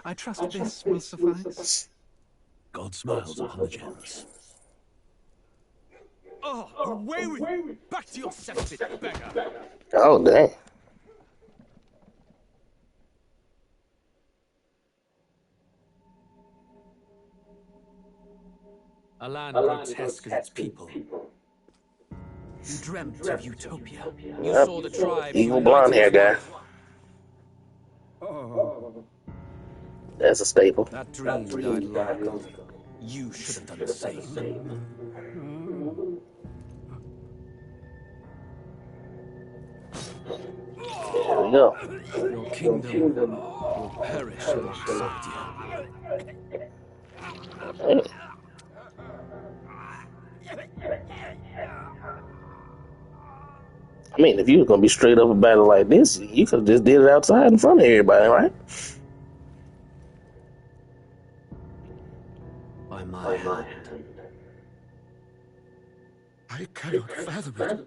I trust this will suffice. God smiles upon the generous. Oh, away with you! Back to your cesspit, beggar! Oh, dang. A land grotesque as its people. You dreamt of utopia. You Yep. saw the tribes Evil blonde united hair as guy. one. Oh. That's a staple. That dream died long ago. You should have done the same. There we go. Your kingdom will perish alongside you. Hey. I mean, if you were gonna be straight up about it like this, you could have just did it outside in front of everybody, right? By my hand. I cannot fathom it.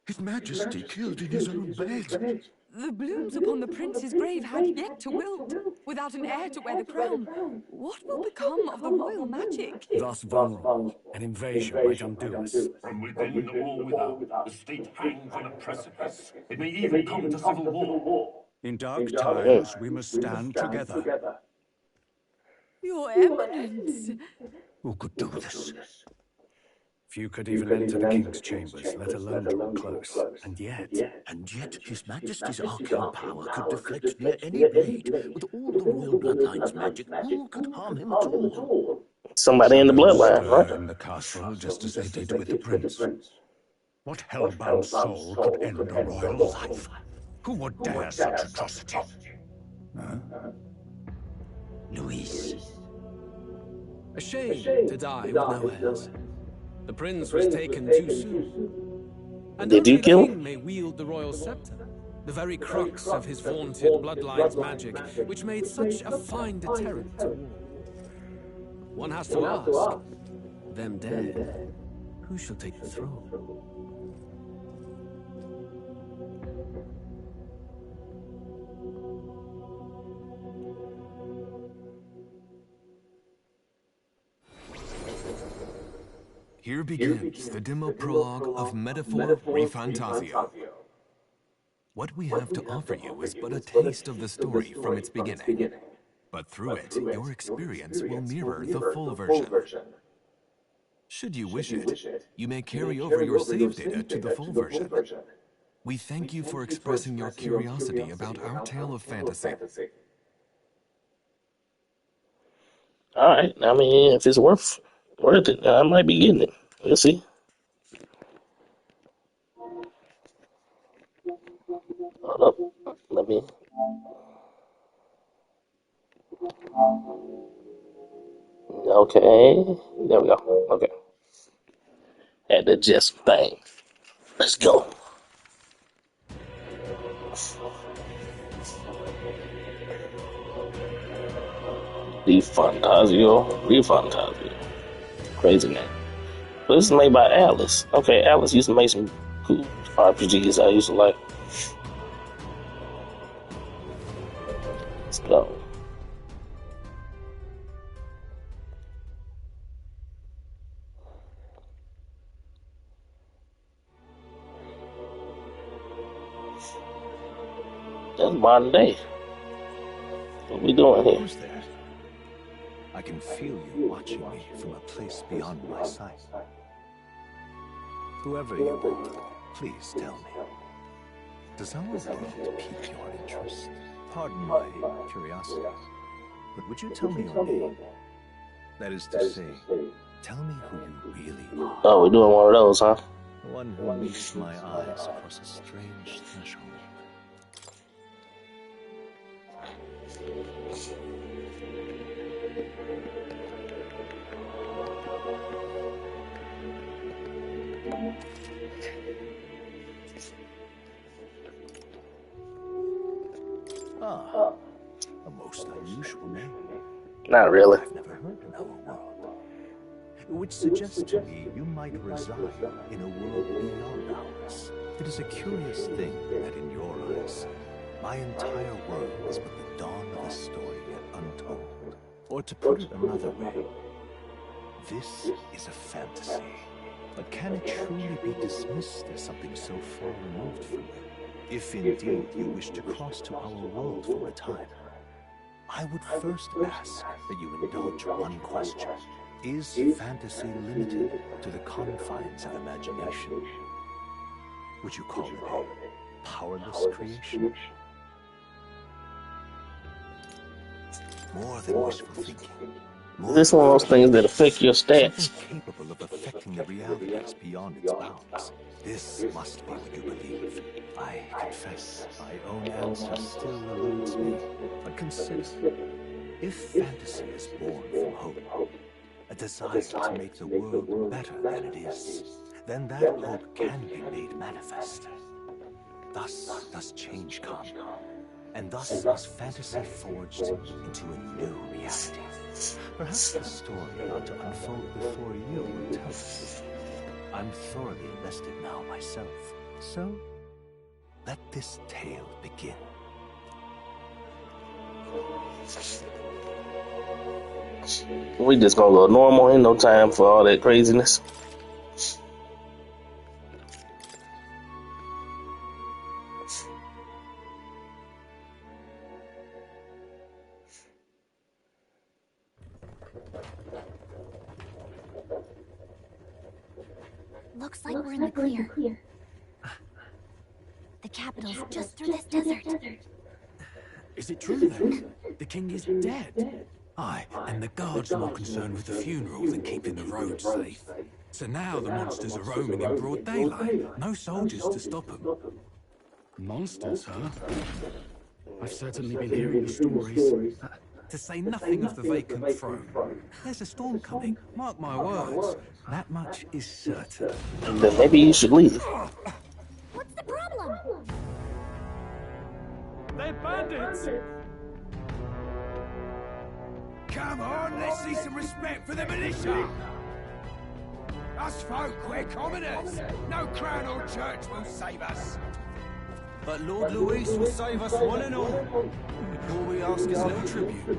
His Majesty killed in his own bed. The blooms upon the prince's grave had yet to wilt. Without an heir to wear the crown, what will become of the royal magic? Thus vulnerable, an invasion might undo us. From within or without, the state hangs on a precipice. It may even come to civil war. In dark times, we must stand together. Your Eminence! Who could do this? Few could even enter the king's chambers, let alone draw close. And yet, His Majesty's arcane power could deflect near any blade. With all the royal bloodline's magic, who could harm him at all? Somebody in the bloodline, Stirred right? in the castle, just as they did with the prince. What hellbound soul could end a royal life? Who would dare such atrocity? Louise. a shame to die with no heirs. The prince was taken too soon. And Did only you the kill king him? may wield the royal scepter, the very crux of his vaunted bloodline's magic, which made such a fine deterrent to war. One has to ask, them dead, who shall take the throne? Here begins the demo prologue of Metaphor ReFantazio. What we have to offer you is but a taste of the story from its beginning. But through it, your experience will mirror the full version. Should you wish it, you may carry over your save data to the full version. We thank you for expressing your curiosity about our tale of fantasy. All right. I mean, if it's worth it, I might be getting it. We'll see. Hold up. Let me. Okay. There we go. Okay. Had to adjust some thing. Let's go. ReFantazio. Crazy name. But this is made by Alice. Okay, Alice used to make some cool RPGs I used to like. Let's go. That's modern day. What we doing here? Who's there? I can feel you watching me from a place beyond my sight. Whoever you are, please tell me. Does our world pique your interest? Pardon my curiosity, but would you tell me your name? That is to say, tell me who you really are. Oh, we're doing one of those, huh? The one who meets my eyes across a strange threshold. Ah, a most unusual name. Not really. I've never heard in our world. Which suggests to me you might reside in a world beyond ours. It is a curious thing that in your eyes, my entire world is but the dawn of a story yet untold. Or to put it another way, this is a fantasy. But can it truly be dismissed as something so far removed from you? If indeed you wish to cross to our world for a time, I would first ask that you indulge one question. Is fantasy limited to the confines of imagination? Would you call it a powerless creation? More than wishful thinking. Is this one of those things that affect your stats? Something capable of affecting the realities beyond its bounds. This must be what you believe. I confess, my own answer still eludes me. But consider, if fantasy is born from hope, a desire to make the world better than it is, then that hope can be made manifest. Thus does change come, and thus is fantasy forged into a new reality. Perhaps the story ought to unfold before you will tell it. I'm thoroughly invested now myself, so let this tale begin. We just gonna go normal, ain't no time for all that craziness. Looks like we're in the clear. The capital's just through this desert. Is it true then? The king is dead? Aye, and the guards more concerned with the funeral than keeping the roads safe. So now the monsters are roaming in broad daylight. No soldiers to stop them. Monsters, huh? I've certainly been hearing the stories. To say nothing of the vacant throne. There's a storm coming, mark my words. That much is certain. Then maybe you should leave. What's the problem? They're bandits! Come on, let's see some respect for the militia! Us folk, we're commoners! No crown or church will save us! But Lord Luis will save us one and all. All we ask is a little tribute.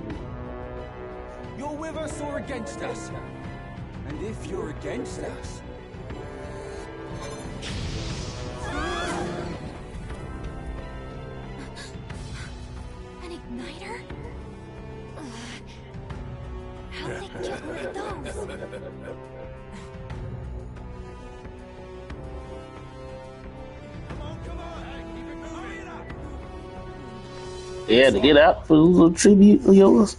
You're with us or against us? And if you're against us... An igniter? How did they get rid of those? Yeah, to get out for a little tribute of yours.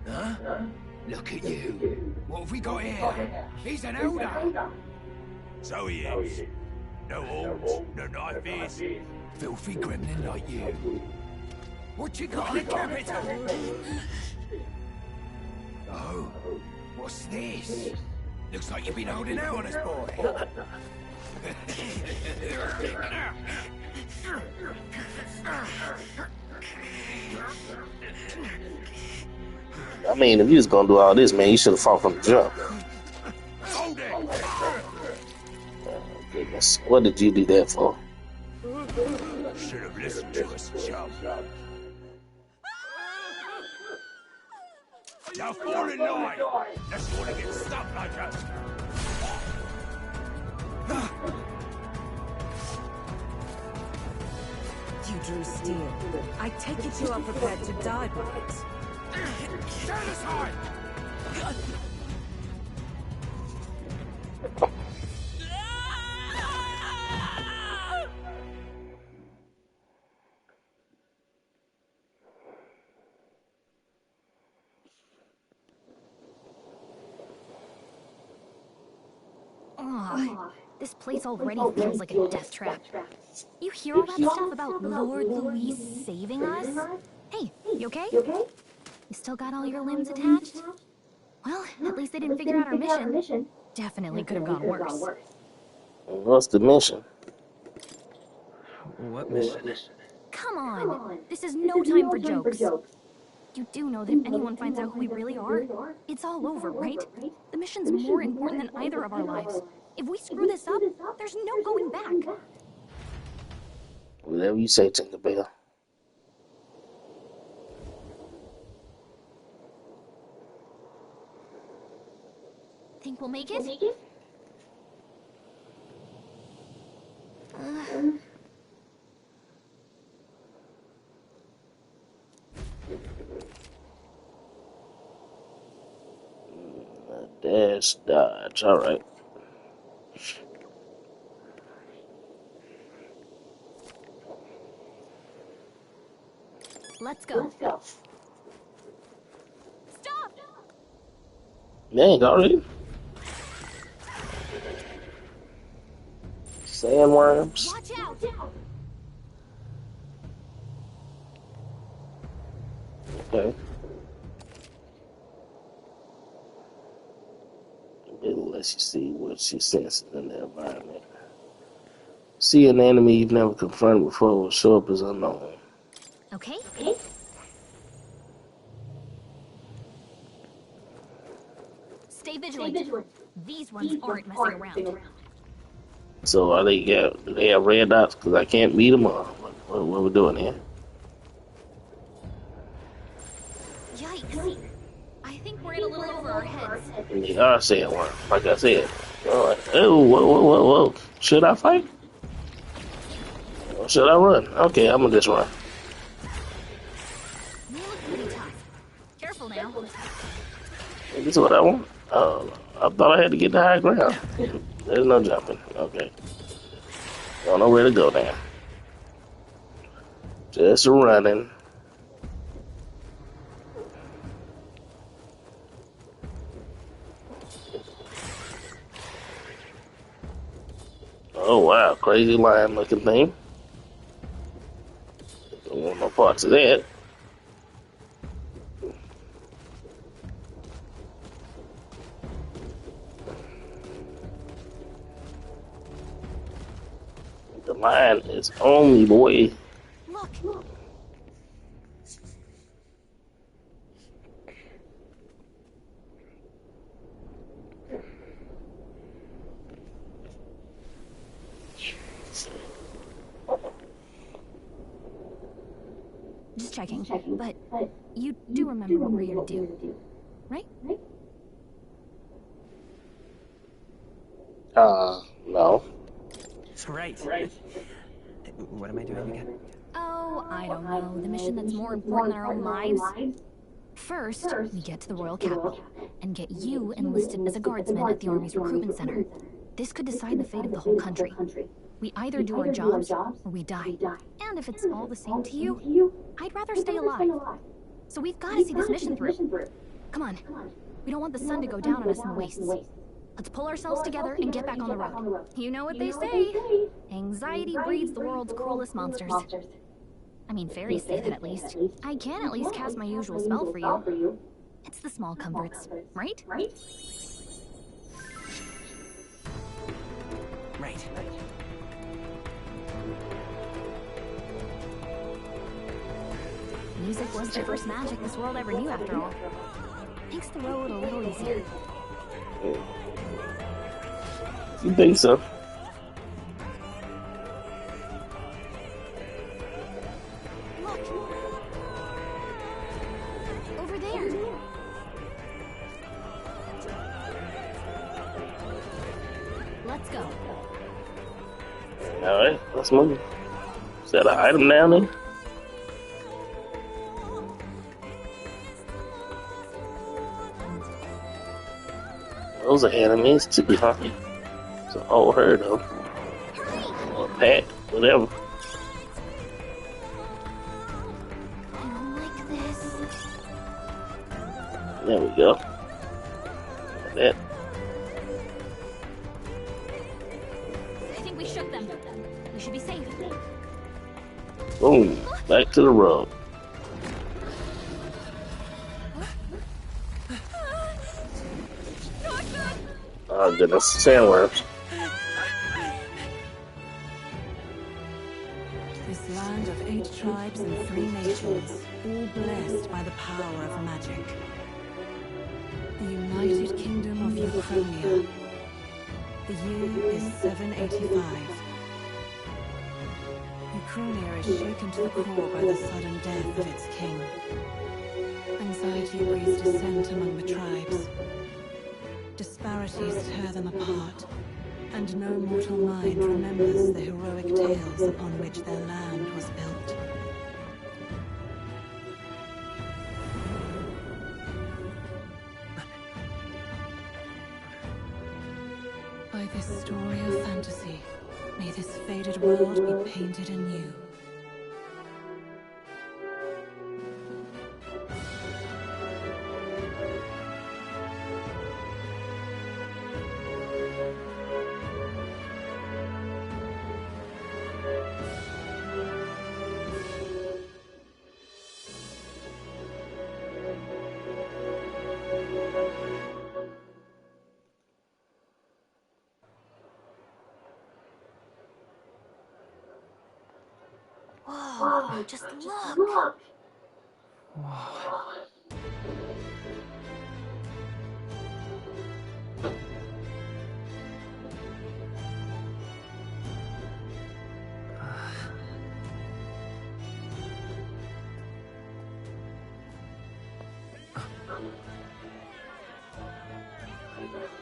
Huh? Look at you. What have we got here? He's an elder. So he is. No horns, no knife is. Filthy gremlin like you. What you got in the capital? Oh, what's this? Looks like you've been holding out on us, boy. I mean, if you was gonna do all this, man, you should have fought from the jump. Hold it! Oh, goodness. What did you do that for? Should have listened to us, chum. Now fall in line! Let's want to get stuck like us. You drew steel. I take it you are prepared to die by it. Stand aside! This place already feels like a death trap. You hear all that stuff about Lord Louis saving us? Hey, you okay? You still got all your limbs attached? Well, at least they didn't figure out our mission. Definitely could have gone worse. What's the mission? What mission? Come on! This is no time for jokes. You do know that if anyone finds out who we really are, it's all over, right? The mission's more important than either of our lives. If we screw this up, there's no going back. Whatever you say, Tinkerbell. Think we'll make it? Dash dodge. All right. Let's go. Stop! Dang, already? Sandworms. Watch out! Okay. It lets you see what she senses in the environment. See an enemy you've never confronted before will show up as unknown. Okay. Stay vigilant. These ones aren't messing around. So are they do they have red dots? Because I can't beat them up. What we doing here? Yikes. I think we're in a little over our heads. And they are sandworms, like I said. Alright. Oh, whoa. Should I fight? Or should I run? Okay, I'm gonna just run. You look pretty tough. Careful now. This is what I want. I thought I had to get the high ground. There's no jumping. Okay. Don't know where to go now. Just running. Oh wow, crazy lion looking thing. Don't want no parts of that. The lion is on me, boy. Look. Just checking, but you do remember what we're here to do, right? No. Right. What am I doing again? Oh, I don't know. The mission that's more important than our own lives? First, we get to the royal capital and get you enlisted as a guardsman at the Army's recruitment center. This could decide the fate of the whole country. We either do our jobs or we die. And if it's all the same to you, I'd rather stay alive. So we've got to see this mission through. Come on. We don't want the sun to go down on us in the wastes. Let's pull ourselves together and get back on the road. You know what they say. Anxiety breeds the world's cruelest monsters. I mean, fairies say that at least. I can at least cast my usual spell for you. It's the small comforts, right? Right. Music was the first magic this world ever knew, after all. Makes the road a little easier. You think so? Look! Over there! Let's go. Alright, let's move. Is that an item down there? Those are enemies too, huh? It's a whole herd of them. Or a pack, whatever. I don't like this. There we go. Like that. We shook them. We should be safe. Boom. Back to the rug. Oh goodness, sandworms. This land of 8 tribes and 3 nations, all blessed by the power of magic. The United Kingdom of Uchronia. The year is 785. Uchronia is shaken to the core by the sudden death of its king. Anxiety breeds dissent among the tribes. Disparities tear them apart, and no mortal mind remembers the heroic tales upon which their land was built. By this story of fantasy, may this faded world be painted anew. Whoa, just look.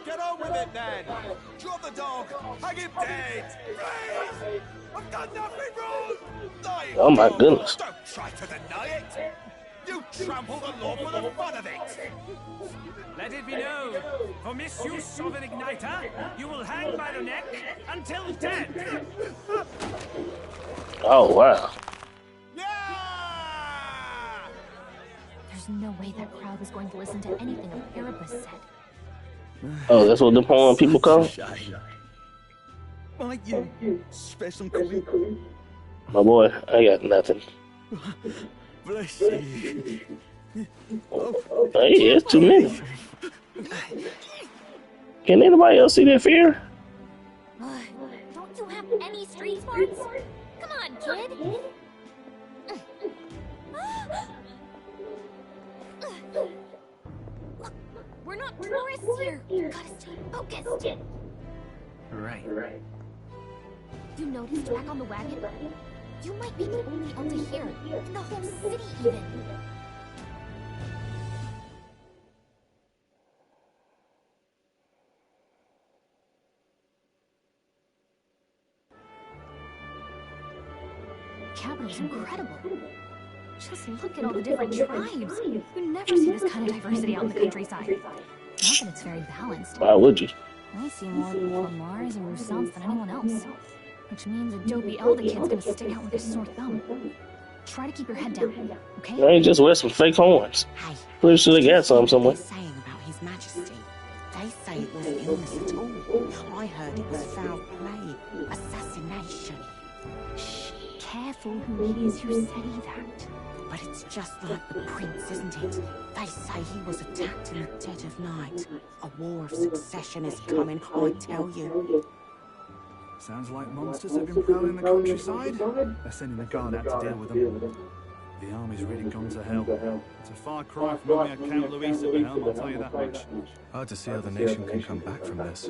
Get on with it then! Drop the dog! Hang him dead! Please! I've done nothing wrong! Oh my goodness. Don't try to deny it! You trample the law for the fun of it! Let it be known, for misuse of an igniter, you will hang by the neck until dead. Oh wow. There's no way that crowd was going to listen to anything Erebus said. Oh, that's what the porn people call? Might you spare some coin? My boy, I got nothing. Bless you. Hey, it's too many. Can anybody else see that fear? Don't you have any street smarts? Come on, kid. Look, we're not tourists here. Gotta stay focused. Right. You noticed back on the wagon? You might be the only Elder here, in the whole city even. Capital's incredible. Just look at all the different tribes. You never see this kind of diversity out in the countryside. Not that it's very balanced. Why would you? I see more people from Mars and Rusance than anyone else. Which means a dopey elder kid's gonna stick out with his sore thumb. Try to keep your head down, okay? Why ain't just wear some fake horns? Pretty sure they got some somewhere. Saying about His Majesty. They say it wasn't illness at all. I heard it was foul play, assassination. Shh, careful who it is who say that. But it's just like the prince, isn't it? They say he was attacked in the dead of night. A war of succession is coming, I tell you. Sounds like monsters have been prowling the countryside. They're sending the guard out to deal with them. The army's really gone to hell. It's a far cry from when we had Count Luis at the helm, I'll tell you that much. Hard to see how the nation can come back from this.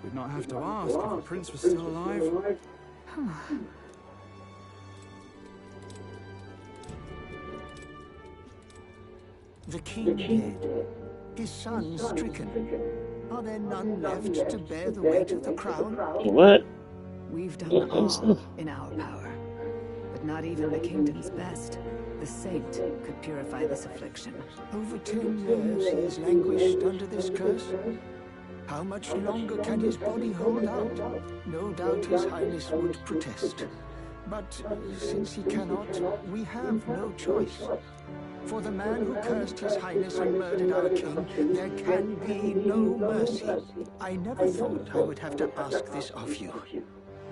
We'd not have to ask if the prince was still alive. The king dead, his son stricken. Are there none left to bear the weight of the crown? What? We've done all in our power, but not even the kingdom's best. The saint could purify this affliction. Over 10 years he has languished under this curse. How much longer can his body hold out? No doubt His Highness would protest. But since he cannot, we have no choice. For the man who cursed His Highness and murdered our king, there can be no mercy. I never thought I would have to ask this of you.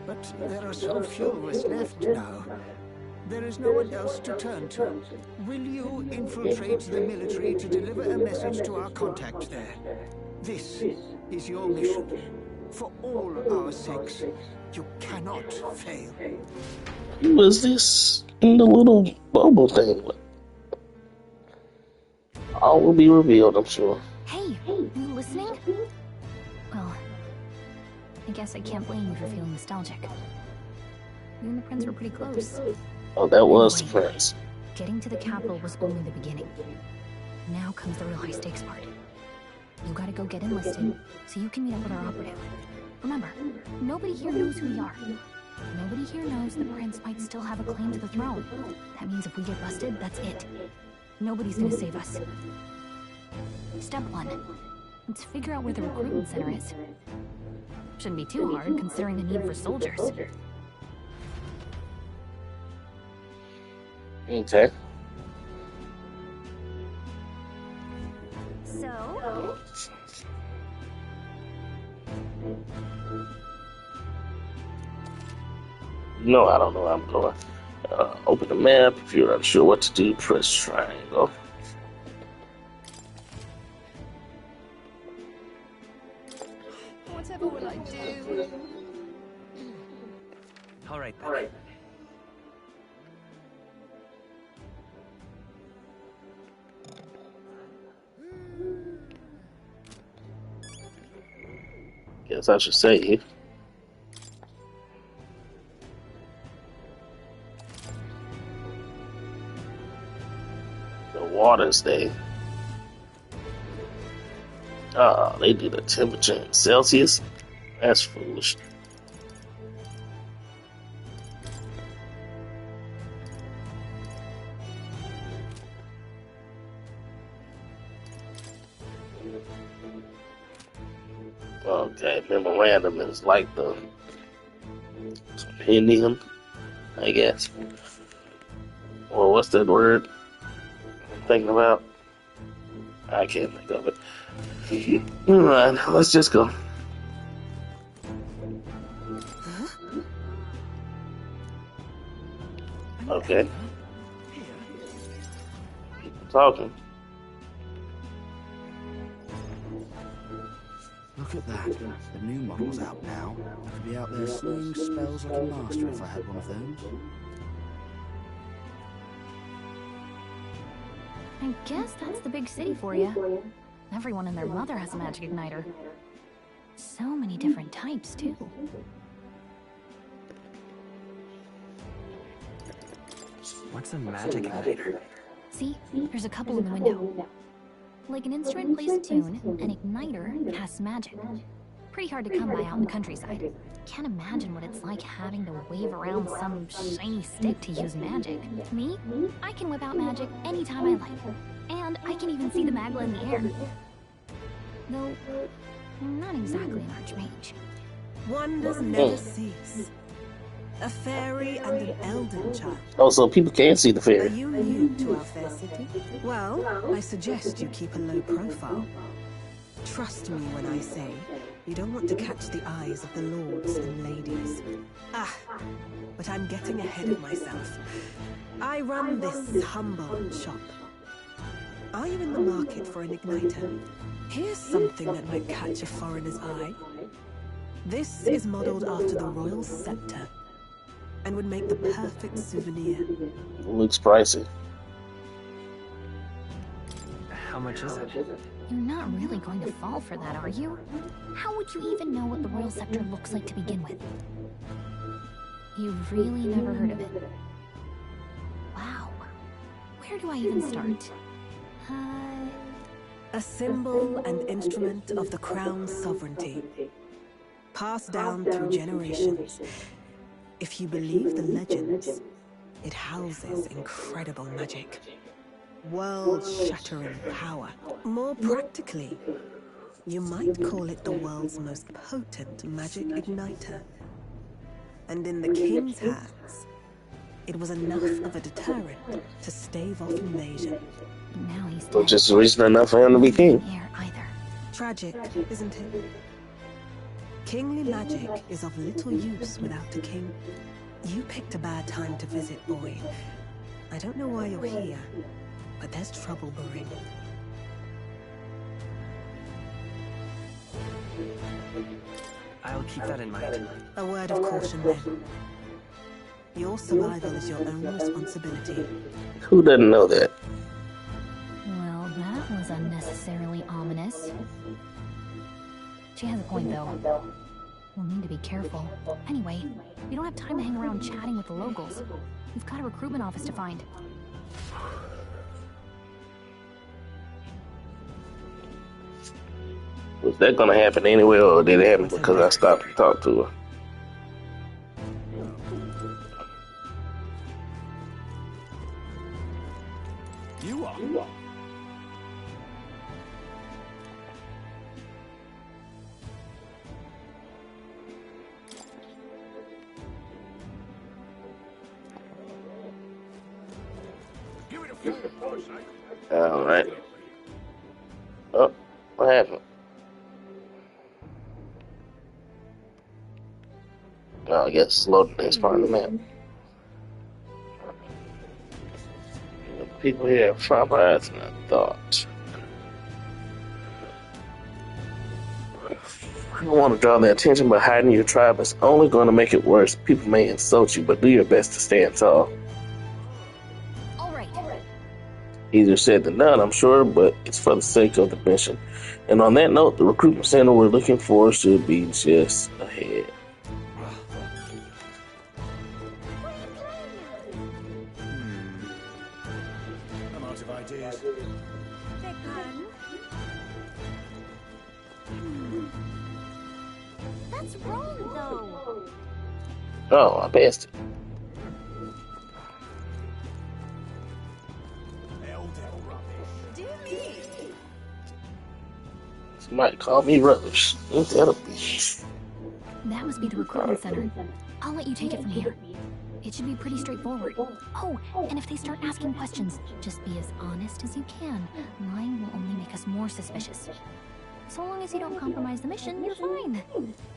But there are so few of us left now. There is no one else to turn to. Will you infiltrate the military to deliver a message to our contact there? This is your mission. For all our sakes, you cannot fail. Who is this in the little bubble thing? All will be revealed, I'm sure. Hey, you listening? Well, I guess I can't blame you for feeling nostalgic. You and the prince were pretty close. Oh, that was the prince. Getting to the capital was only the beginning. Now comes the real high-stakes part. You gotta go get enlisted, so you can meet up with our operative. Remember, nobody here knows who we are. Nobody here knows the prince might still have a claim to the throne. That means if we get busted, that's it. Nobody's gonna save us. Step 1. Let's figure out where the recruitment center is. Shouldn't be too hard, considering the need for soldiers. Okay. So? No, I don't know where I'm going. Open the map. If you're unsure what to do, press triangle. Whatever will I do? All right. Guess I should say the waters they they do the temperature in Celsius. That's foolish. Okay, memorandum is like the compendium, I guess. Well, what's that word I'm thinking about? I can't think of it. Alright, let's just go. Okay. People talking. Look at that. The new model's out now. I could be out there slinging spells like a master if I had one of those. I guess that's the big city for you. Everyone and their mother has a magic igniter. So many different types, too. What's a magic igniter? See? There's a couple in the window. Like an instrument plays a tune, an igniter casts magic. Pretty hard to come by out in the countryside. Can't imagine what it's like having to wave around some shiny stick to use magic. Me? I can whip out magic anytime I like. And I can even see the Magla in the air. Though, I'm not exactly an archmage. Wonders never cease. A fairy and an elden child. Oh, so people can't see the Are fairy. you new to our fair city? Well, I suggest you keep a low profile. Trust me when I say you don't want to catch the eyes of the lords and ladies. But I'm getting ahead of myself. I run this humble shop. Are you in the market for an igniter? Here's something that might catch a foreigner's eye. This is modeled after the royal scepter and would make the perfect souvenir. Looks pricey. How much is it? You're not really going to fall for that, are you? How would you even know what the royal scepter looks like to begin with? You've really never heard of it? Wow. Where do I even start? A symbol and instrument of the crown's sovereignty, passed down through generations. If you believe the legends, it houses incredible magic. World-shattering power. More practically, you might call it the world's most potent magic igniter. And in the king's hands, it was enough of a deterrent to stave off invasion. Now he's dead. Which is reason enough for him to be king. Here either. Tragic, isn't it? Kingly magic is of little use without a king. You picked a bad time to visit, boy. I don't know why you're here, but there's trouble brewing. I'll keep that in mind. A word of caution, then. Your survival is your own responsibility. Who doesn't know that? Well, that was unnecessarily ominous. She has a point, though. We'll need to be careful. Anyway, we don't have time to hang around chatting with the locals. We've got a recruitment office to find. Was that gonna happen anyway, or did it happen because I stopped to talk to her? You are. All right. Oh, what happened? Oh, I guess load the next part of the map. The people here have sharper eyes than I thought. I don't want to draw their attention, but hiding your tribe is only going to make it worse. People may insult you, but do your best to stand tall. Easier said than done, I'm sure, but it's for the sake of the mission. And on that note, the recruitment center we're looking for should be just ahead. I'm out of ideas. That's wrong, though. Oh, I passed it. Somebody call me rubbish. Ain't that a bitch? That must be the recruitment center. I'll let you take it from here. It should be pretty straightforward. Oh, and if they start asking questions, just be as honest as you can. Lying will only make us more suspicious. So long as you don't compromise the mission, you're fine.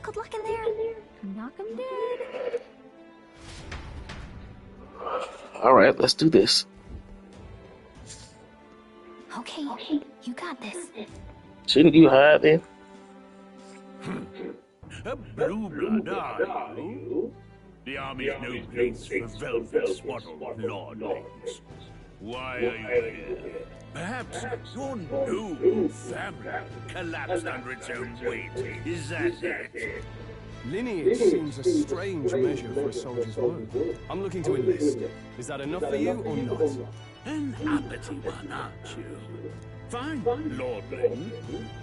Good luck in there. Knock 'em dead. All right, let's do this. Okay, you got this. Shouldn't you hide then? A blue blood, are you? The army's no place for velvet-swaddled lordlings. Why are you here? Perhaps your noble family collapsed under its own weight. Is that it? Lineage seems a strange measure for a soldier's work. I'm looking to enlist. Is that enough for you or not? An uppity one, aren't you? Fine, lordling.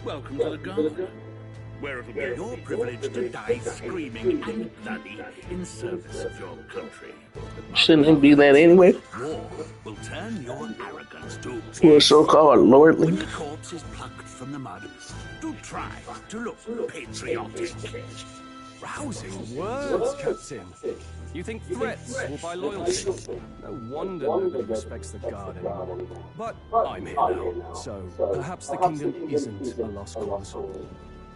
Welcome to the Guard, where it'll be your privilege to die screaming and bloody in service of your country. Shouldn't it be that anyway? War will turn your arrogance to You're so-called lordling. when the corpse is plucked from the mud. Do try to look patriotic. Rousing words, Captain. You think threats will buy loyalty? No wonder nobody respects the Guard anymore. But I'm here now, so perhaps the kingdom isn't a lost cause.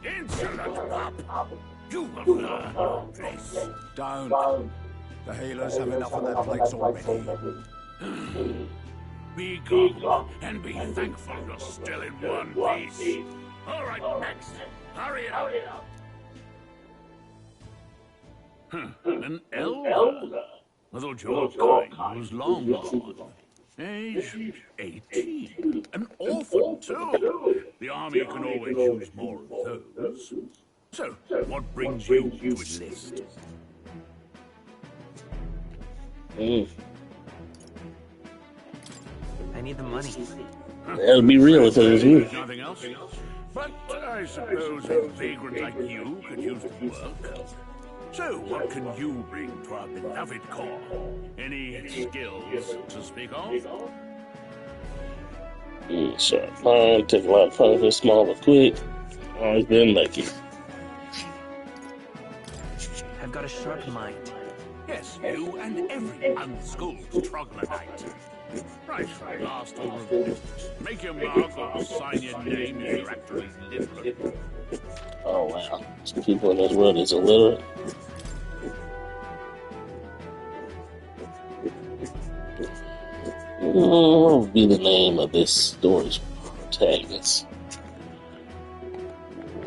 Insolent pup! You will learn your place. Don't. The healers have enough on their plates already. Be gone and be thankful you're still in one piece. All right, next. Hurry it up. An elder? I thought your kind was long gone. Age 18. An orphan, too. The army can always use more of those. So, what brings you to enlist? I need the money. That'll be real if it was you. Nothing else? But I suppose a vagrant like you could use the work. So, what can you bring to our beloved corps? Any skills to speak of? Sharp mind, take a lot of punishment, small but quick. Always been lucky. I've got a sharp mind. Yes, you and every unschooled troglodyte. Right, last order of business. Make your mark or sign your name if you're actually literate. Oh wow, some people in this world is illiterate. What would be the name of this story's protagonist?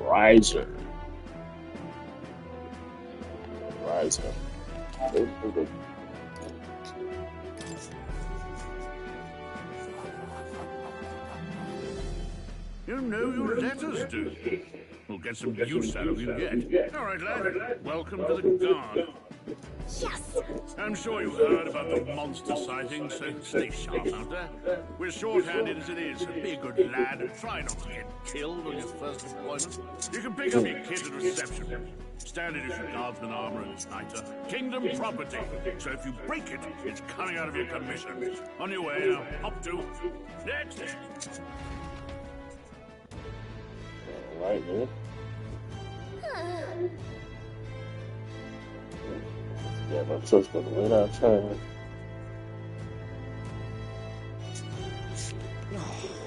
Riser. You know your letters do. We'll get some use out of you yet. All right, lad. Welcome to the guard. Yes! I'm sure you heard about the monster sighting, so stay sharp out there. We're short-handed as it is. Be a good lad and try not to get killed on your first deployment. You can pick up your kit at reception. Standard issue guardsman armor and igniter. Kingdom property. So if you break it, it's coming out of your commission. On your way now. Hop to. Next. All right, man. Yeah, my truck's gonna wait out time.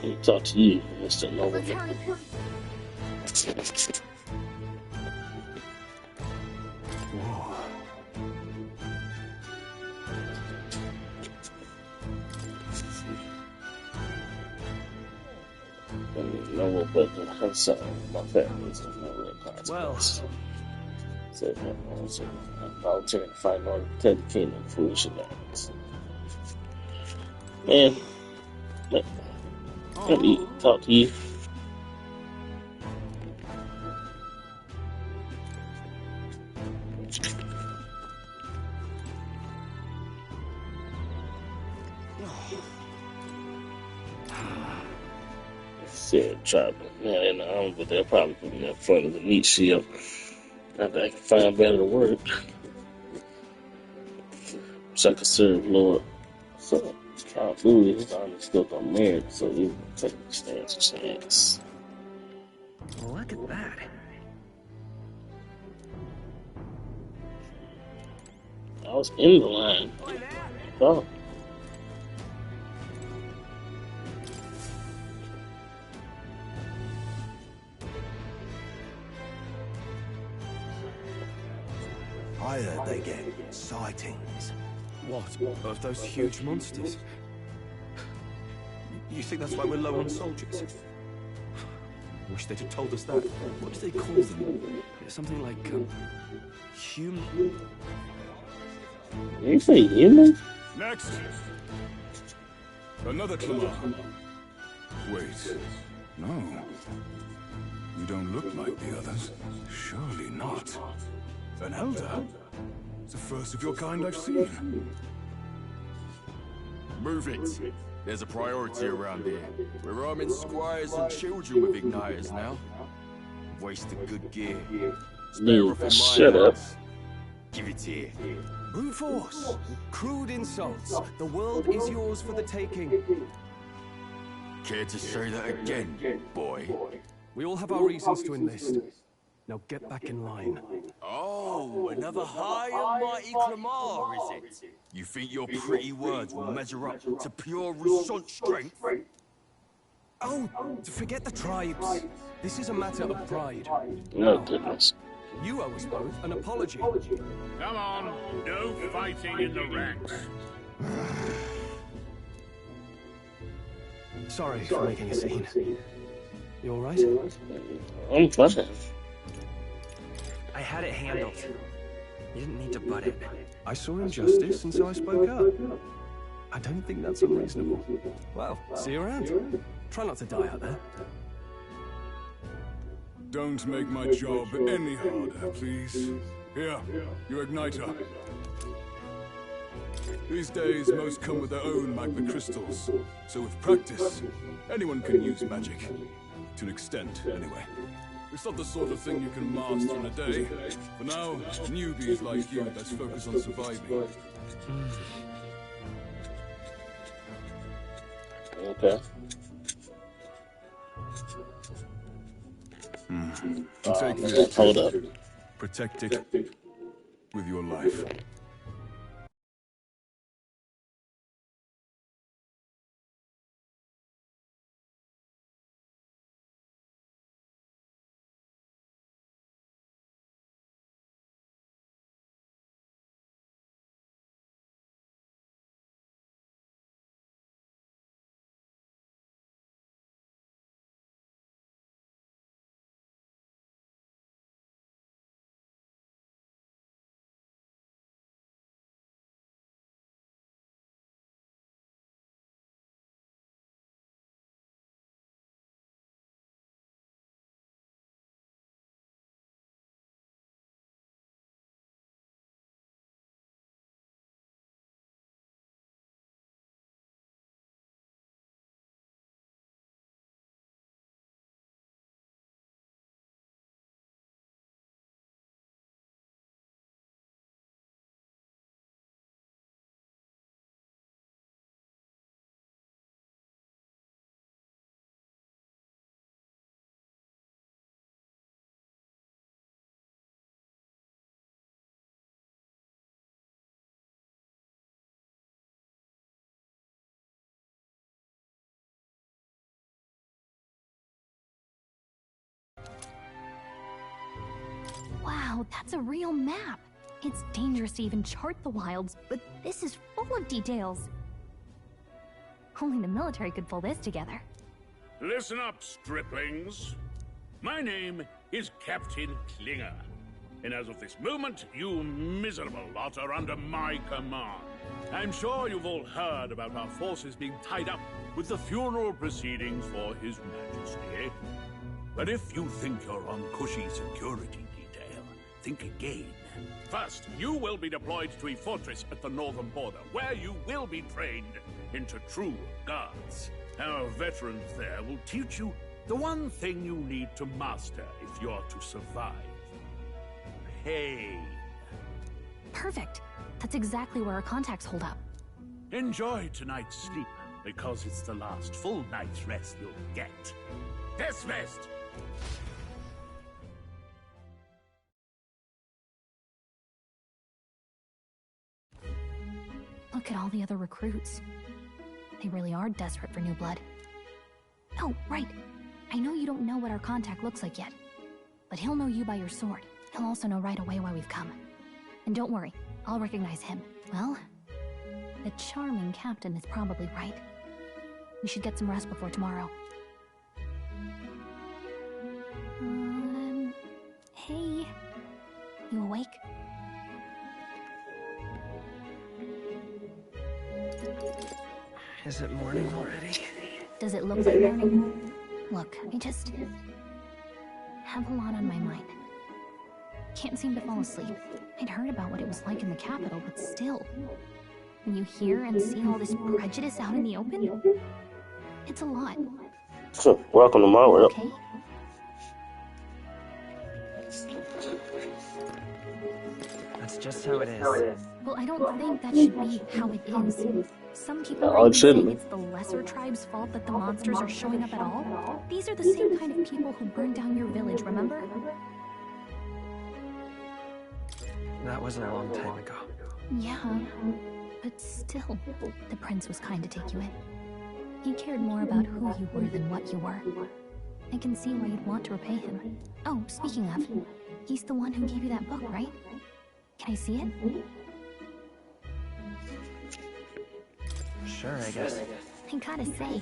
He talk to you, Mr. Nova. No, but I'm sorry, my family's in no real consequence. So, I'm volunteering to fight in order to protect the kingdom from foolish shenanigans. Man, let me talk to you. Said tribal. Yeah, in the army, but they'll probably put me in front of the meat shield. Not that I can find better work. So I can serve Lord. So Count Louis, his army still don't merit, so he will take a chance. Look at that. I was in the line. Oh. I heard they get sightings. What? Of those huge monsters? You think that's why we're low on soldiers? Wish they'd have told us that. What do they call them? Something like, human? Did you say human? Next! Another Clamar. Wait. No. You don't look like the others. Surely not. An elder? It's the first of your kind I've seen. Move it. There's a priority around here. We're arming squires and children with igniters now. Wasted good gear. Shut up. Give it here. Brute force. Crude insults. The world is yours for the taking. Care to say that again, boy? We all have our reasons to enlist. Now get back in line. Oh, another high and mighty Clamar, is it? You think your pretty words will measure up to pure Rousant strength? Oh, forget the tribes. This is a matter of pride. No goodness. You owe us both an apology. Come on, no fighting in the ranks. Sorry for making a scene. You all right? I'm fine. I had it handled. You didn't need to butt it. I saw injustice, and so I spoke up. I don't think that's unreasonable. Well, see you around. Try not to die out there. Don't make my job any harder, please. Here, your igniter. These days, most come with their own magma crystals. So with practice, anyone can use magic. To an extent, anyway. It's not the sort of thing you can master in a day. For now, newbies like you best focus on surviving. Okay. Take this. Hold up. Protect it with your life. Wow, that's a real map. It's dangerous to even chart the wilds, but this is full of details. Only the military could pull this together. Listen up, striplings. My name is Captain Klinger, and as of this moment, you miserable lot are under my command. I'm sure you've all heard about our forces being tied up with the funeral proceedings for His Majesty. But if you think you're on cushy security detail, think again. First, you will be deployed to a fortress at the northern border, where you will be trained into true guards. Our veterans there will teach you the one thing you need to master if you're to survive. Pain. Perfect. That's exactly where our contacts hold up. Enjoy tonight's sleep, because it's the last full night's rest you'll get. Dismissed! Look at all the other recruits. They really are desperate for new blood. Oh, right. I know you don't know what our contact looks like yet, but he'll know you by your sword. He'll also know right away why we've come. And don't worry, I'll recognize him. Well, the charming captain is probably right. We should get some rest before tomorrow. Hey. You awake? Is it morning already? Does it look like morning? Look, I just have a lot on my mind. Can't seem to fall asleep. I'd heard about what it was like in the capital, but still. When you hear and see all this prejudice out in the open, it's a lot. So, welcome to my world. Okay. That's just how it is. Well, I don't think that should be how it is. Some people No, it shouldn't think it's the lesser tribe's fault that the monsters are showing up at all. These are the same kind of people who burned down your village, remember? That was a long time ago. Yeah, but still, the prince was kind to take you in. He cared more about who you were than what you were. I can see why you'd want to repay him. Oh, speaking of, he's the one who gave you that book, right? Can I see it? Sure, I guess. I gotta say,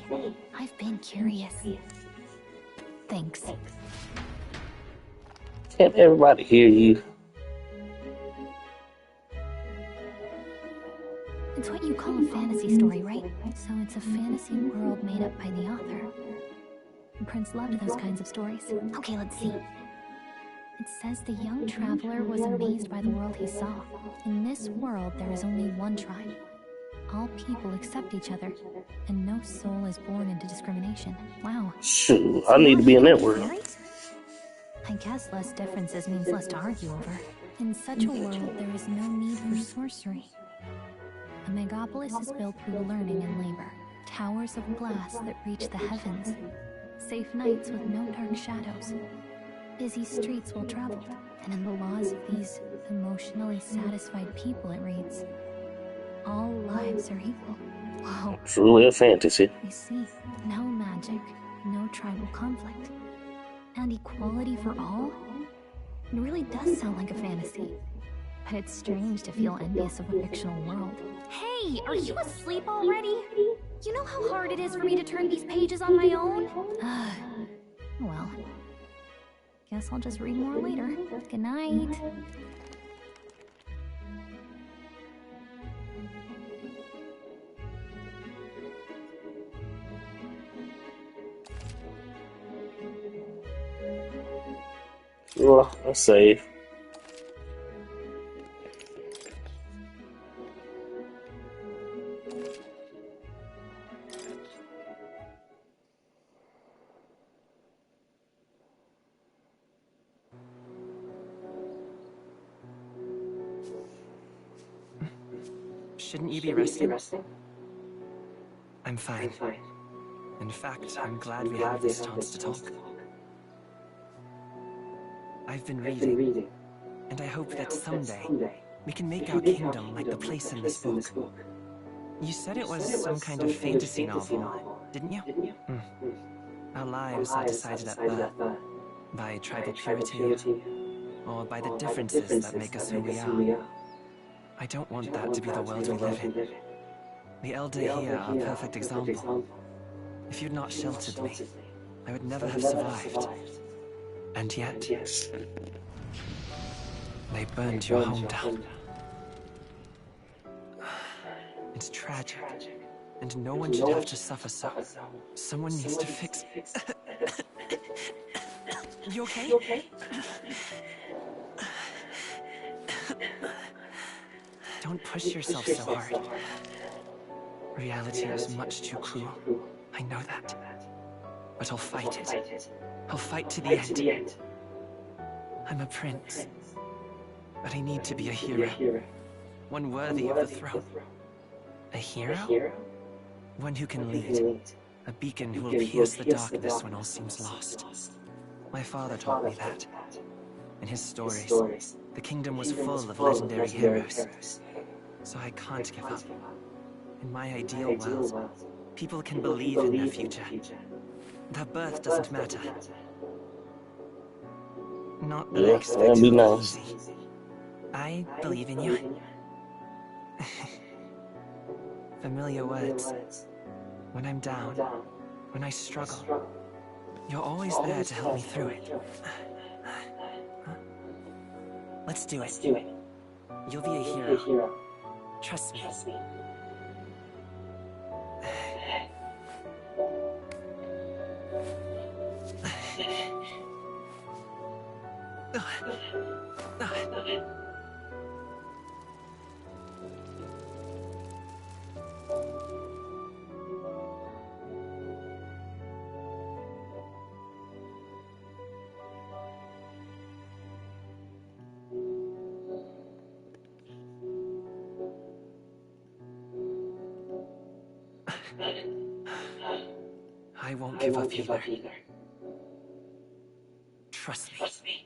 I've been curious. Thanks. Can't everybody hear you? It's what you call a fantasy story, right? So it's a fantasy world made up by the author. The prince loved those kinds of stories. Okay, let's see. It says the young traveler was amazed by the world he saw. In this world, there is only one tribe. All people accept each other, and no soul is born into discrimination. Wow. Shoot, I need to be in that world. I guess less differences means less to argue over. In such a world, there is no need for sorcery. A megapolis is built through learning and labor. Towers of glass that reach the heavens. Safe nights with no dark shadows. Busy streets well traveled. And in the laws of these emotionally satisfied people, it reads, all lives are equal. Whoa. Truly a fantasy. You see, no magic, no tribal conflict. And equality for all? It really does sound like a fantasy. But it's strange to feel envious of a fictional world. Hey, are you asleep already? You know how hard it is for me to turn these pages on my own? Well, guess I'll just read more later. Good night. Well, I'll save. Shouldn't you be resting? I'm fine. In fact, I'm glad we have this chance to talk. I've been reading, and I hope that someday we can make our kingdom like the place in this book. You said it was some kind of fantasy novel, didn't you? Our lives are decided at birth by tribal purity, or by the differences that make us who we are. I don't want that to be the world we live in. The Elder here are a perfect example. If you'd not sheltered me, I would never have survived. And yet, they burned your home down. It's tragic, and no one should have to suffer so. Someone needs to fix it. You okay? Don't push yourself so hard. Reality is much too cruel. I know that. But I'll fight it. I'll fight to the end. I'm a prince. But I need to be a hero. One worthy of the throne. A hero? One who can lead. A beacon who will pierce the darkness when all seems lost. My father taught me that. In his stories, the kingdom was full of legendary heroes. So I can't give up. In my ideal world, people can believe in their future. Their birth doesn't matter. Not that I expect that'd be it to nice. be easy. I believe in you. Familiar words. When I'm down, when I struggle, you're always there to help me through it. Let's do it. You'll be a hero. Trust me. I won't give up either. Trust me.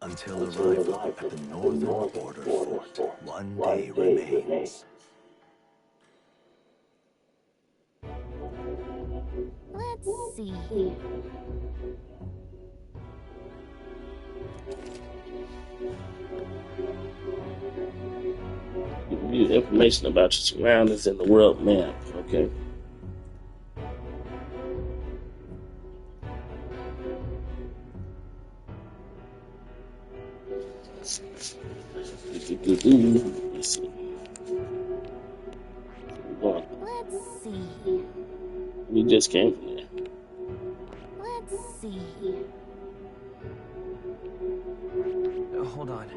Until arrival at the northern border fort, one day remains. Let's see. View information about your surroundings in the world map. Okay. Let's see. Let's see. We just came from there. Let's see. Hold on.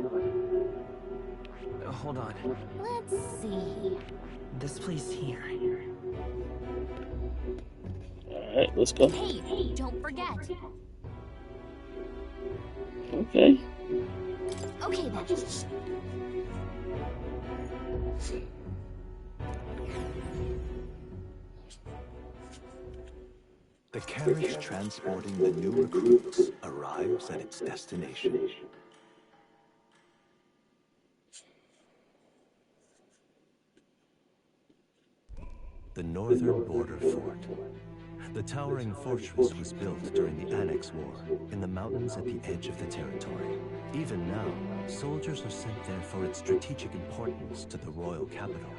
Hold on. Let's see. This place here. Alright, let's go. Hey, don't forget. Okay. Okay then. The carriage transporting the new recruits arrives at its destination. The northern border fort. The towering fortress was built during the Annex War in the mountains at the edge of the territory. Even now, soldiers are sent there for its strategic importance to the royal capital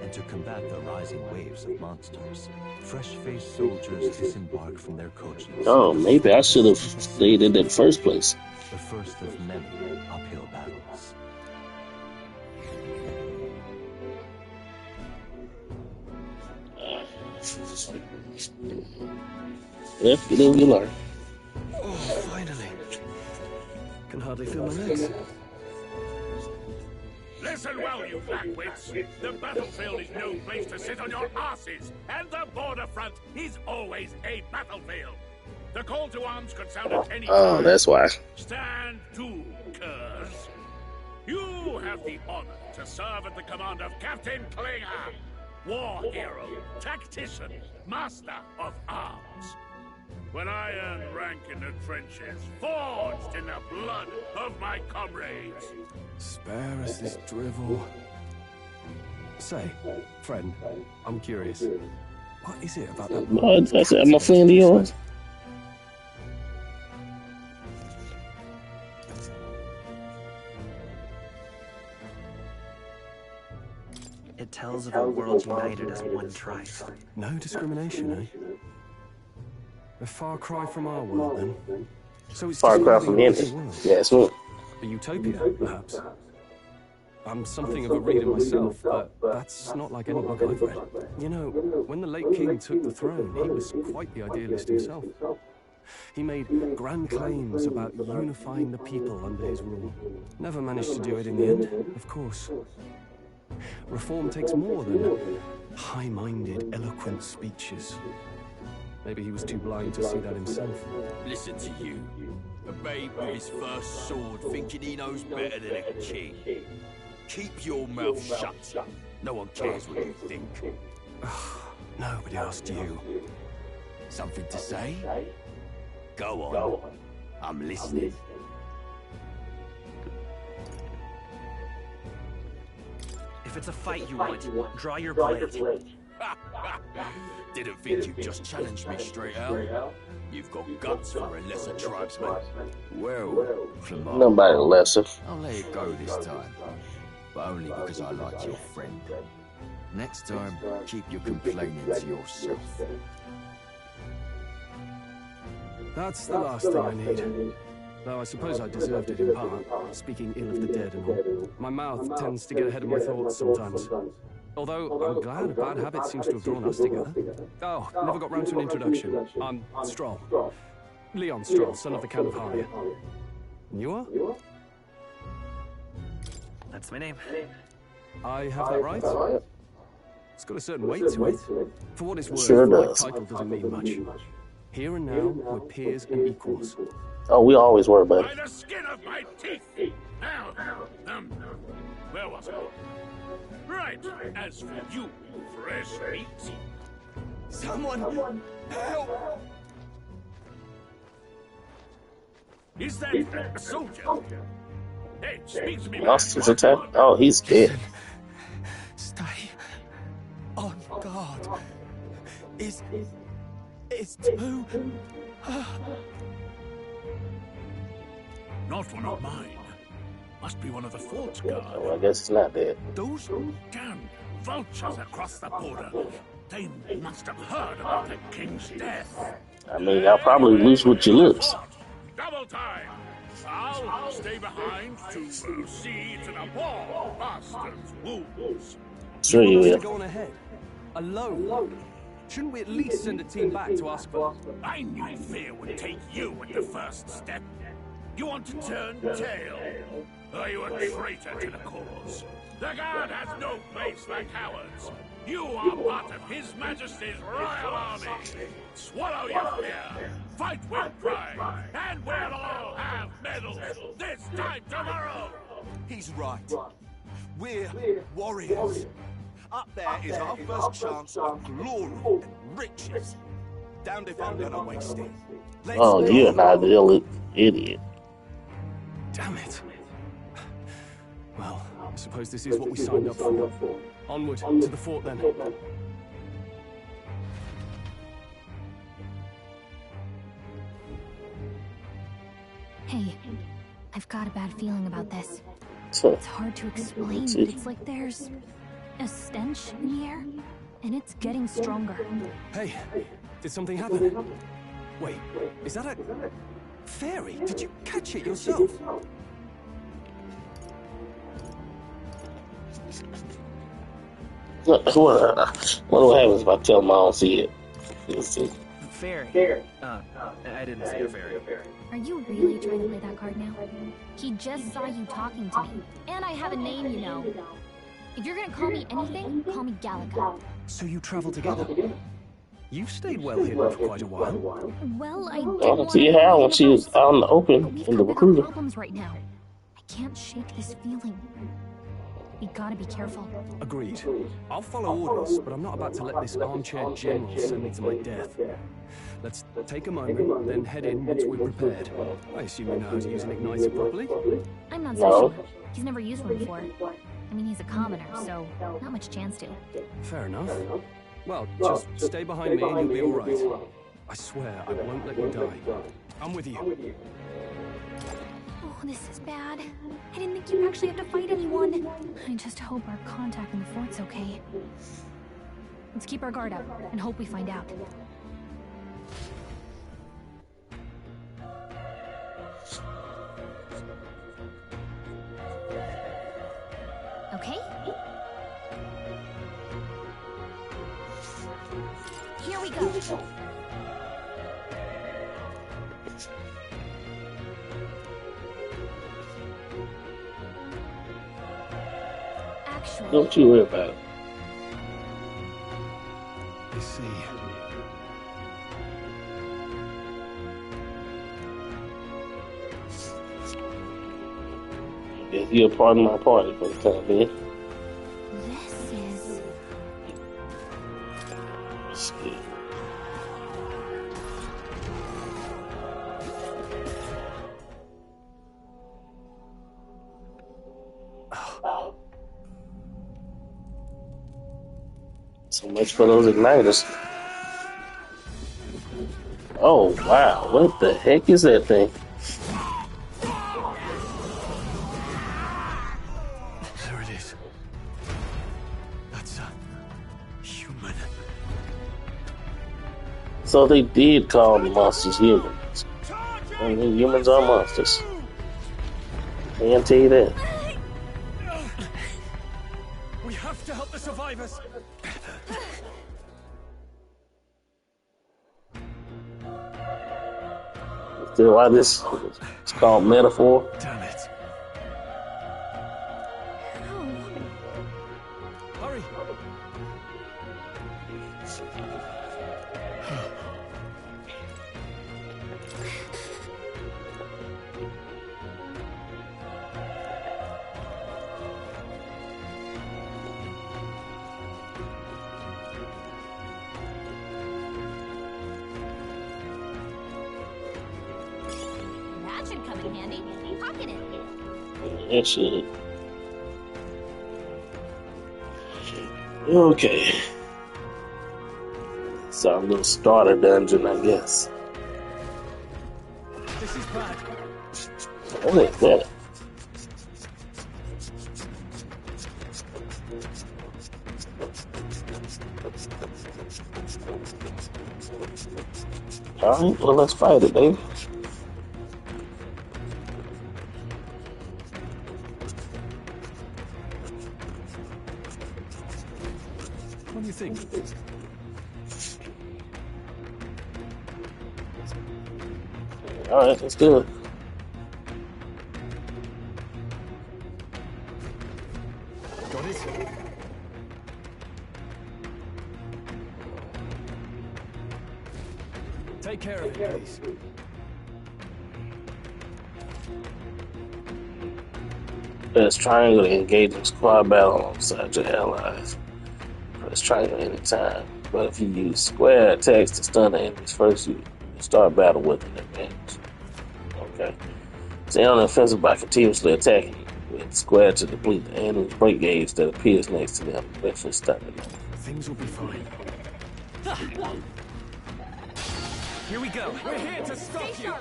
and to combat the rising waves of monsters. Fresh-faced soldiers disembark from their coaches. Oh, maybe I should have stayed in the first place. The first of many uphill battles. Yep, you live, you learn. hardly feel my legs. Listen well, you blackwits. The battlefield is no place to sit on your asses, and the border front is always a battlefield. The call to arms could sound at any time. Oh, that's why. Stand to, curs. You have the honor to serve at the command of Captain Klinger, war hero, tactician, master of arms. When I earned rank in the trenches, forged in the blood of my comrades. Spare us this drivel. Say, friend, I'm curious. What is it about that? Oh, that's it. I'm a friend of yours. It tells of a world united as one tribe. No discrimination, eh? A far cry from our world, then. So it's Far just cry another from him. united world. Yeah, it's me. A utopia, perhaps. I'm something of a reader myself, but that's not like any book I've read. You know, when the late king took the throne, he was quite the idealist himself. He made grand claims about unifying the people under his rule. Never managed to do it in the end, of course. Reform takes more than high-minded, eloquent speeches. Maybe he was too blind to see that himself. Listen to you. A babe with his first sword thinking he knows better than a king. Keep your mouth shut. No one cares what you think. Nobody asked you. Something to say? Go on. I'm listening. If it's a fight you want, draw your blade. Didn't think you'd just challenge me straight out. You've got guts for a lesser tribesman. Well, Clamar, Nobody lesser. I'll let it go this time. But only because I like your friend. Next time, keep your complaining to yourself. That's the last thing I need. Though I suppose I deserved it in part, speaking ill of the dead and all. My mouth tends to get ahead of my thoughts sometimes. Although I'm glad a bad habit seems to have drawn us together. Oh, never got round to an introduction. I'm Stroll. Leon Stroll, son of the Count of Haria. And you are? That's my name. I have that right? It's got a certain weight to it. For what it's worth, Sure my does. title doesn't mean much. Here and now, we're peers and equals. Oh, we always were, buddy. By the skin of my teeth. Now, where was I? Right. As for you, fresh meat. Someone help! Is that a soldier? Hey, speak to me. Lost his attack. Oh, he's dead. Stay on guard. It's too... Not one of mine. Must be one of the fort's guard. Well, I guess it's not dead. Those damn vultures across the border. They must have heard about the king's death. I mean, y'all probably loose with your lips. Double time. I'll stay behind to see to the poor bastard's wounds. Sure you will. Go on ahead. Alone. Shouldn't we at least send a team back to ask for... I knew fear would take you at the first step. You want to turn tail? Are you a traitor to the cause? The Guard has no place for cowards. You are part of His Majesty's Royal Army. Swallow your fear. Fight with pride. And we'll all have medals this time tomorrow. He's right. We're warriors. Up there is our first chance of glory and riches. Damned if I'm gonna waste it. Let's Oh, go. you're not the idiot. Damn it. Well, I suppose this is what we signed up for. Onward, to the fort then. Hey, I've got a bad feeling about this. So, It's hard to explain, but it's like there's a stench in the air, and it's getting stronger. Hey, did something happen? Wait, is that a... fairy? Did you catch it yourself? what happens if I tell him I don't see it? You'll see. fairy. I didn't say a fairy. Are you really trying to play that card now? He just saw you talking to me. And I have a name, you know. If you're gonna call me anything, call me Gallica. So you travel together? You've stayed well hidden for quite a while. Well, I I don't see how when she was out in the open in the recruiter. problems right now. I can't shake this feeling. We gotta be careful. Agreed. I'll follow orders, but I'm not about to let this armchair general send me to my death. Let's take a moment, then head in once we're prepared. I assume you know how to use an igniter properly? I'm not so sure. He's never used one before. I mean, he's a commoner, so not much chance to. Fair enough. Well, just stay behind me and you'll be all right. I swear I won't let you die. I'm with you. Oh, this is bad. I didn't think you'd actually have to fight anyone. I just hope our contact in the fort's okay. Let's keep our guard up and hope we find out. Okay? Here we go. Actually, Don't you worry about it. I see. Guess you're a part of my party for the time being. this is... Let's see. So much for those igniters. Oh wow, what the heck is that thing? There it is. That's a human. So they did call the monsters humans. And the humans are monsters. I can tell you that. We have to help the survivors. Still, why this? It's called metaphor. Damn it. Hurry. That should come in handy. Pocket it. That should. Okay. So our little starter dungeon, I guess. This is bad. What is that? Alright, well, let's fight it, baby. What do you think? Alright, let's do it. Got it? Take care of it, please. Press triangle to engage in squad battle alongside your allies. Press triangle anytime. But if you use square attacks to stun the enemies first, you start battle with an advantage. Okay. Stay on the offensive by continuously attacking with square to deplete the enemy's break gauge that appears next to them, eventually stunning them. Things will be fine. Here we go. We're here to stop you.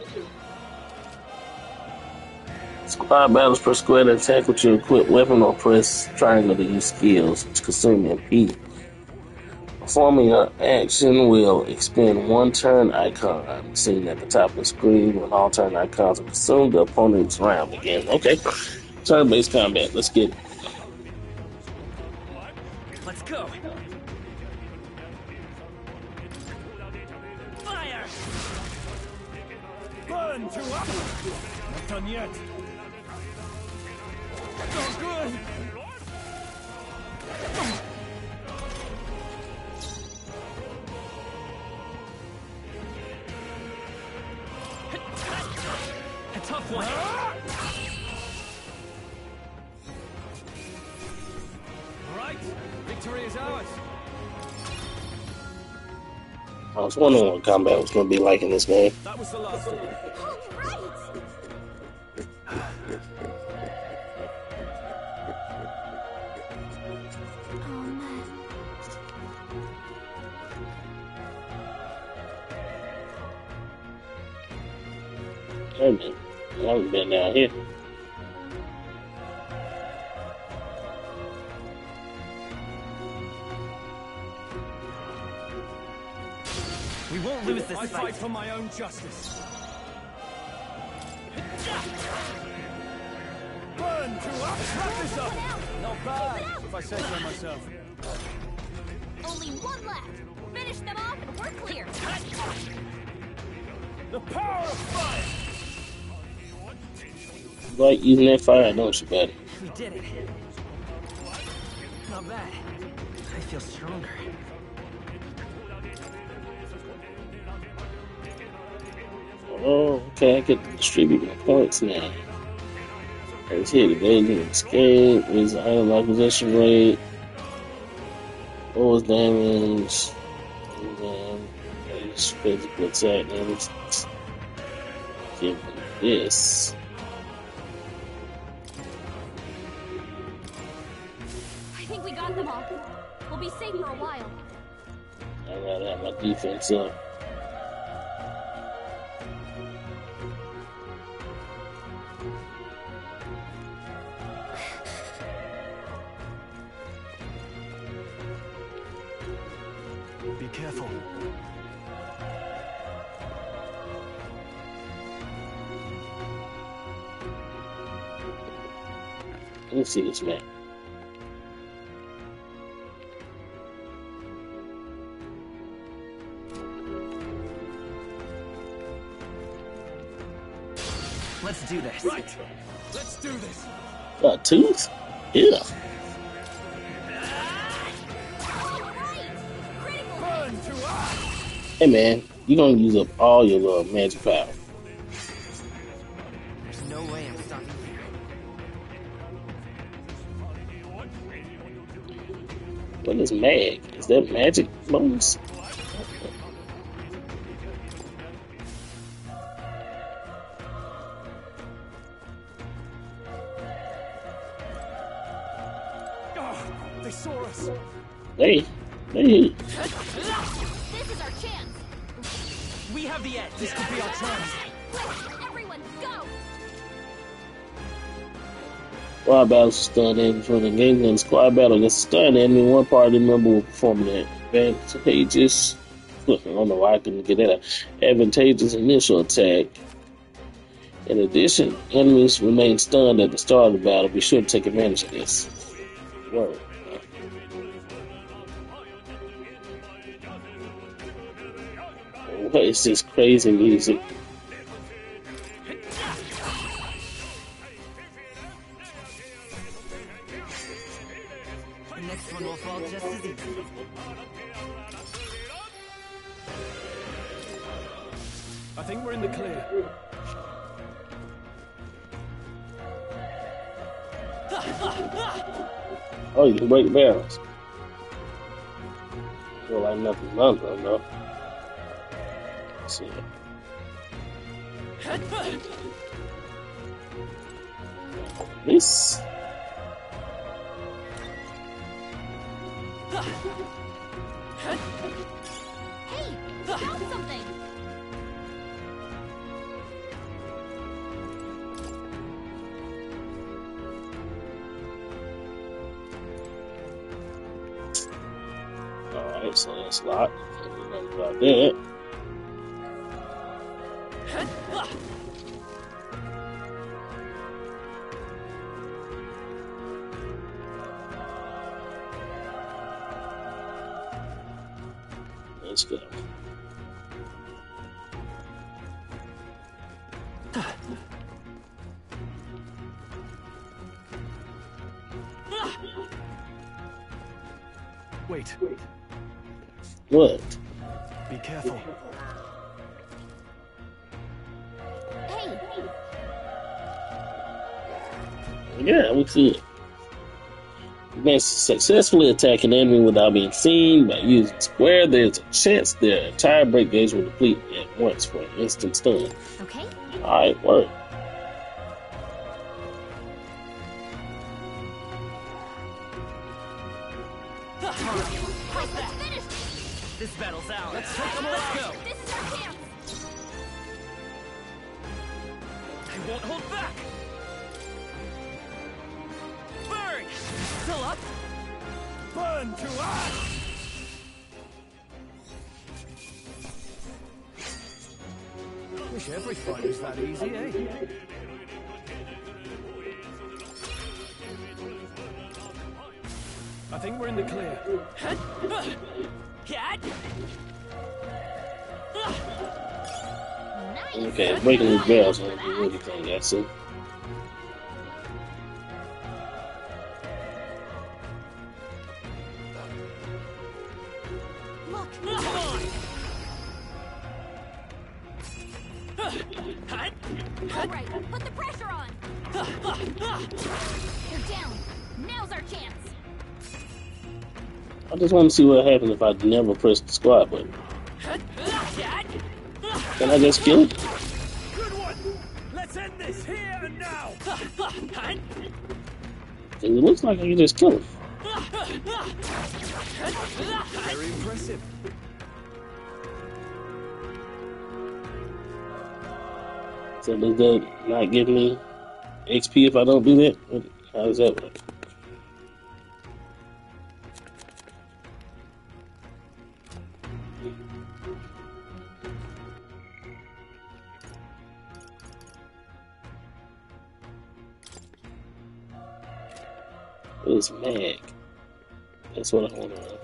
Squad battles per square to attack with your equipped weapon or press triangle to use skills, which consume MP. Performing an action will expend one turn icon seen at the top of the screen. When all turn icons are consumed, the opponent's round begins. Okay, turn-based combat. Let's get it. Let's go. Fire! Burn to up! Not done yet. Not good! A tough one. All right, victory is ours. I was wondering what combat was going to be like in this game. That was the last of it. Wait a minute. I haven't been down here. We won't lose this fight. I fight for my own justice. Burn to up! Wrap this up! Not bad, if I say so myself. Only one left. Finish them off and we're clear. The power of fire! You like using that fire, don't you, buddy? We did it. Not bad. I feel stronger. Oh, okay, I get to distribute my points now. Let's hit evasion escape, raise the item acquisition rate, lowest damage, and then raise physical attack damage. Give them this. I think we got them all. We'll be safe for a while. I gotta have my defense up. Be careful. Let me see this map. Let's do this. Right. Let's do this. Got a tooth? Yeah. Burn to up! Hey man, you're gonna use up all your little magic power. There's no way I'm stopping here. What is mag? Is that magic bonus? Oh, they saw us. Hey. This is our chance. We have the edge. This could be our chance. Everyone, go! Squad battles stun enemy from the game, and squad battle against stun enemy. One party member will perform an advantageous. I don't know why I couldn't get that. Advantageous initial attack. In addition, enemies remain stunned at the start of the battle. Be sure to take advantage of this. Word. What is this crazy music? The next one will fall just as easy. I think we're in the clear. Oh, you can break barrels. Feel like nothing under, no. Let's see. This. Hey, found something. Alright, so that's locked. Nothing about that. Let's go. Wait. What? Be careful. Hey! Yeah, we see it. By successfully attacking an enemy without being seen by using square, there's a chance their entire break gauge will deplete at once for an instant stun. Okay. Alright, work. This battle's out. Let's take them all out. Let's go. This is our chance. I won't hold back. Burn! Still up? Burn to ash! Wish every fight was that easy, eh? I think we're in the clear. Okay, breaking these barrels won't do anything, I see. Look! All right, put the pressure on! They're down. Now's our chance. I just want to see what happens if I never press the squad button. Can I just kill him? Good one! Let's end this here and now! It looks like I can just kill him. Very impressive. So does that not give me XP if I don't do that? How does that work? It's mag. That's what I want to know.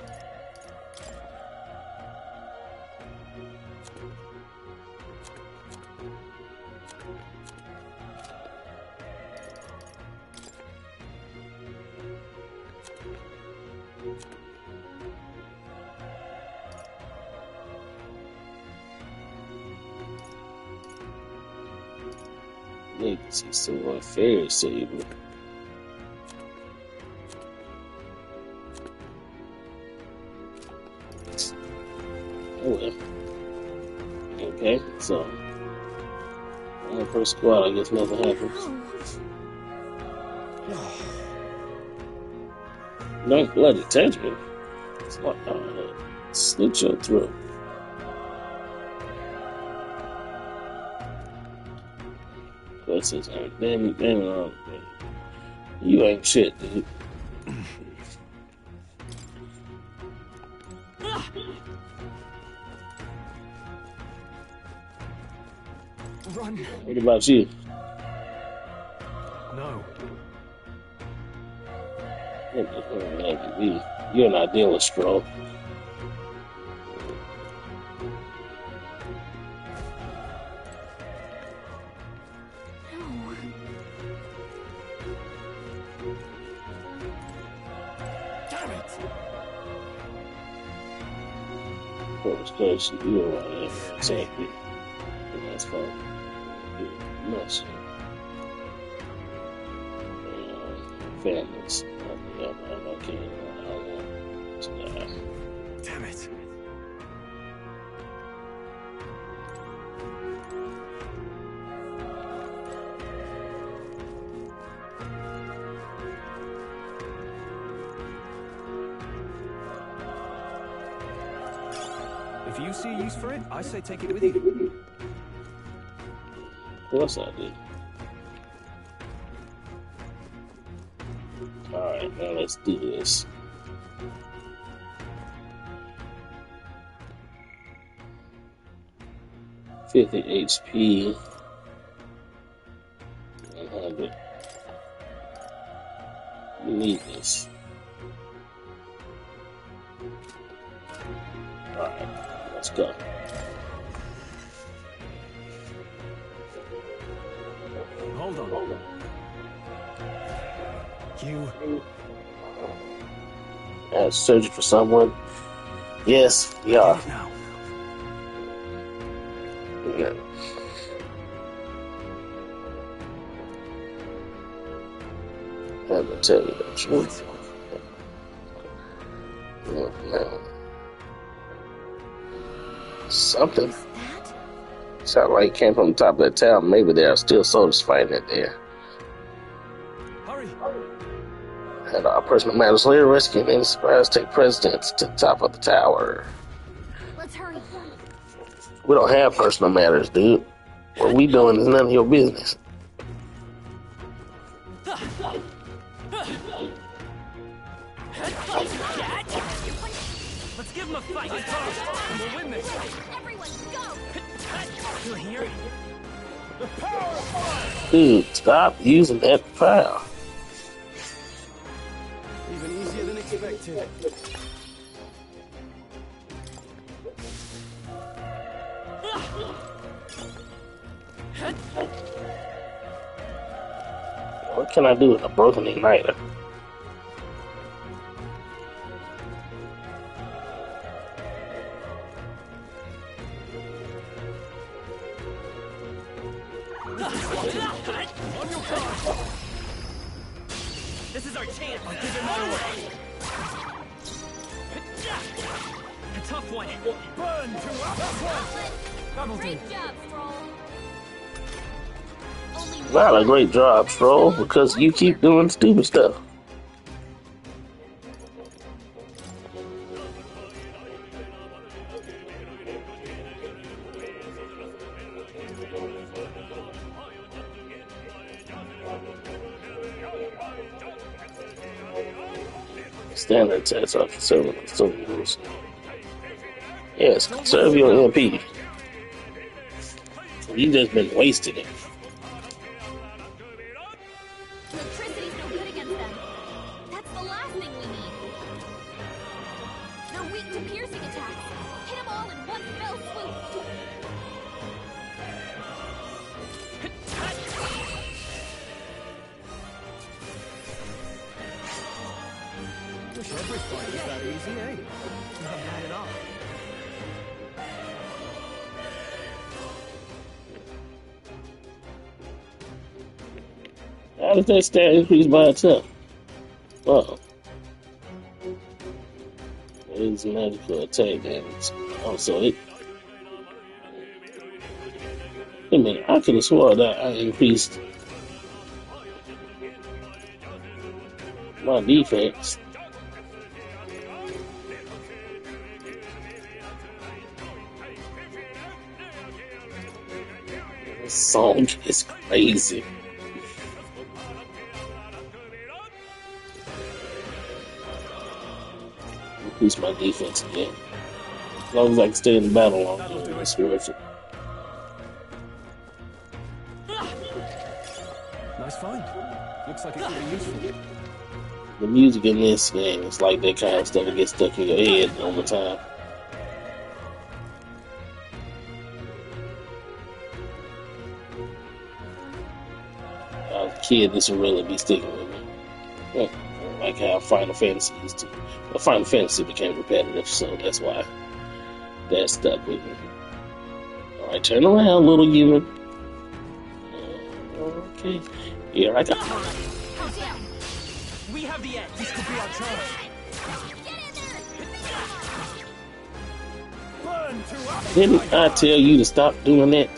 Legacy Silver Fair Saber. Oh well. Okay, so on the first squad, I guess nothing happens. Don't bloody touch me. It's like, slit your throat. What's his name? Damn it, you ain't shit, dude. Run. What about you? No. You're an ideal stroll. Damn it! Of course, you were right there. Exactly. And that's fine. Much. Families. I can't. Damn it. If you see a use for it, I say take it with you. Of course I did. Alright, now let's do this. $50 HP. 100. You need this. Alright, let's go. hold on. You... Searching for someone. Yes, we are. Yeah. I'm gonna tell you the truth. Something. Sound like it came from the top of the town. Maybe there are still soldiers fighting in there. Hurry! And our personal matters later, rescuing any surprise take precedence to the top of the tower. Let's hurry. We don't have personal matters, dude. What we doing is none of your business. Let's give him a fight. We'll win this. Everyone, go! You're here? The power of fire! Dude, stop using that power. Even easier than expected. What can I do with a broken igniter? This is our chance. I'll give it my way. A tough one. Burn to us. That'll do. Great job, Stroll. Not a great job, Stroll, because you keep doing stupid stuff. Standard tests are conservative rules. Yes, conserve your MP. You just been wasting it. Electricity's no good against them. That's the last thing we need. They're weak to piercing attacks. Hit them all in one fell swoop. Wish every fight was that easy, eh? Not bad at all. How does that stat increase by itself? Oh. It is magical attack damage. Oh, so it. Wait a minute, I could have swore that I increased my defense. This song is crazy. Increase my defense again. As long as I can stay in the battle longer, it's worth it. Nice find. Looks like it could be useful. The music in this game is like that kind of stuff that gets stuck in your head over time. As a kid, this will really be sticking with me. Yeah, like how Final Fantasy used to. Well, Final Fantasy became repetitive, so that's why that stuck with me. Alright, turn around, little human. Okay. Here I go. We have the edge. This could be our chance. Burn to us. Didn't I tell you to stop doing that?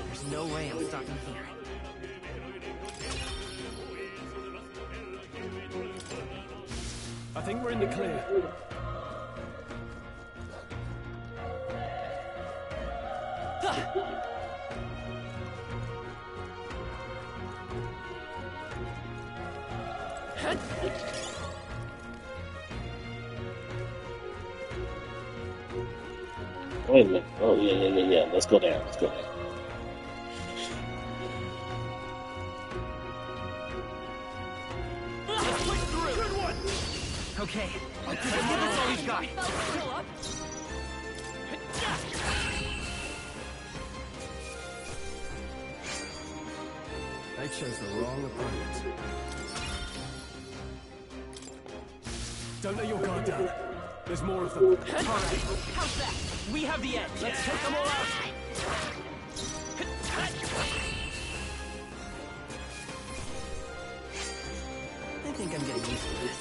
There's no way I'm stopping here. I think we're in the clear. Wait a minute. Oh, yeah. Let's go down. Let's go down. Okay, let's give this all he's got. I chose the wrong opponent. Don't let your guard down. There's more of them. All right, how's that? We have the edge. Let's take them all out. I think I'm getting used to this.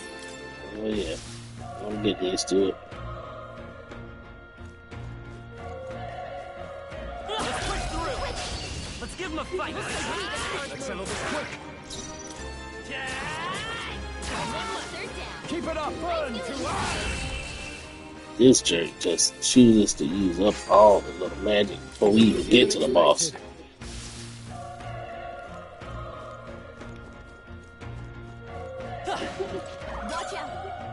Oh yeah, I'm getting used to it. Let's push through. Let's give him a fight. Let's settle this quick. Keep it up, burn to This jerk just chooses to use up all the little magic before we even get to the boss. Watch out!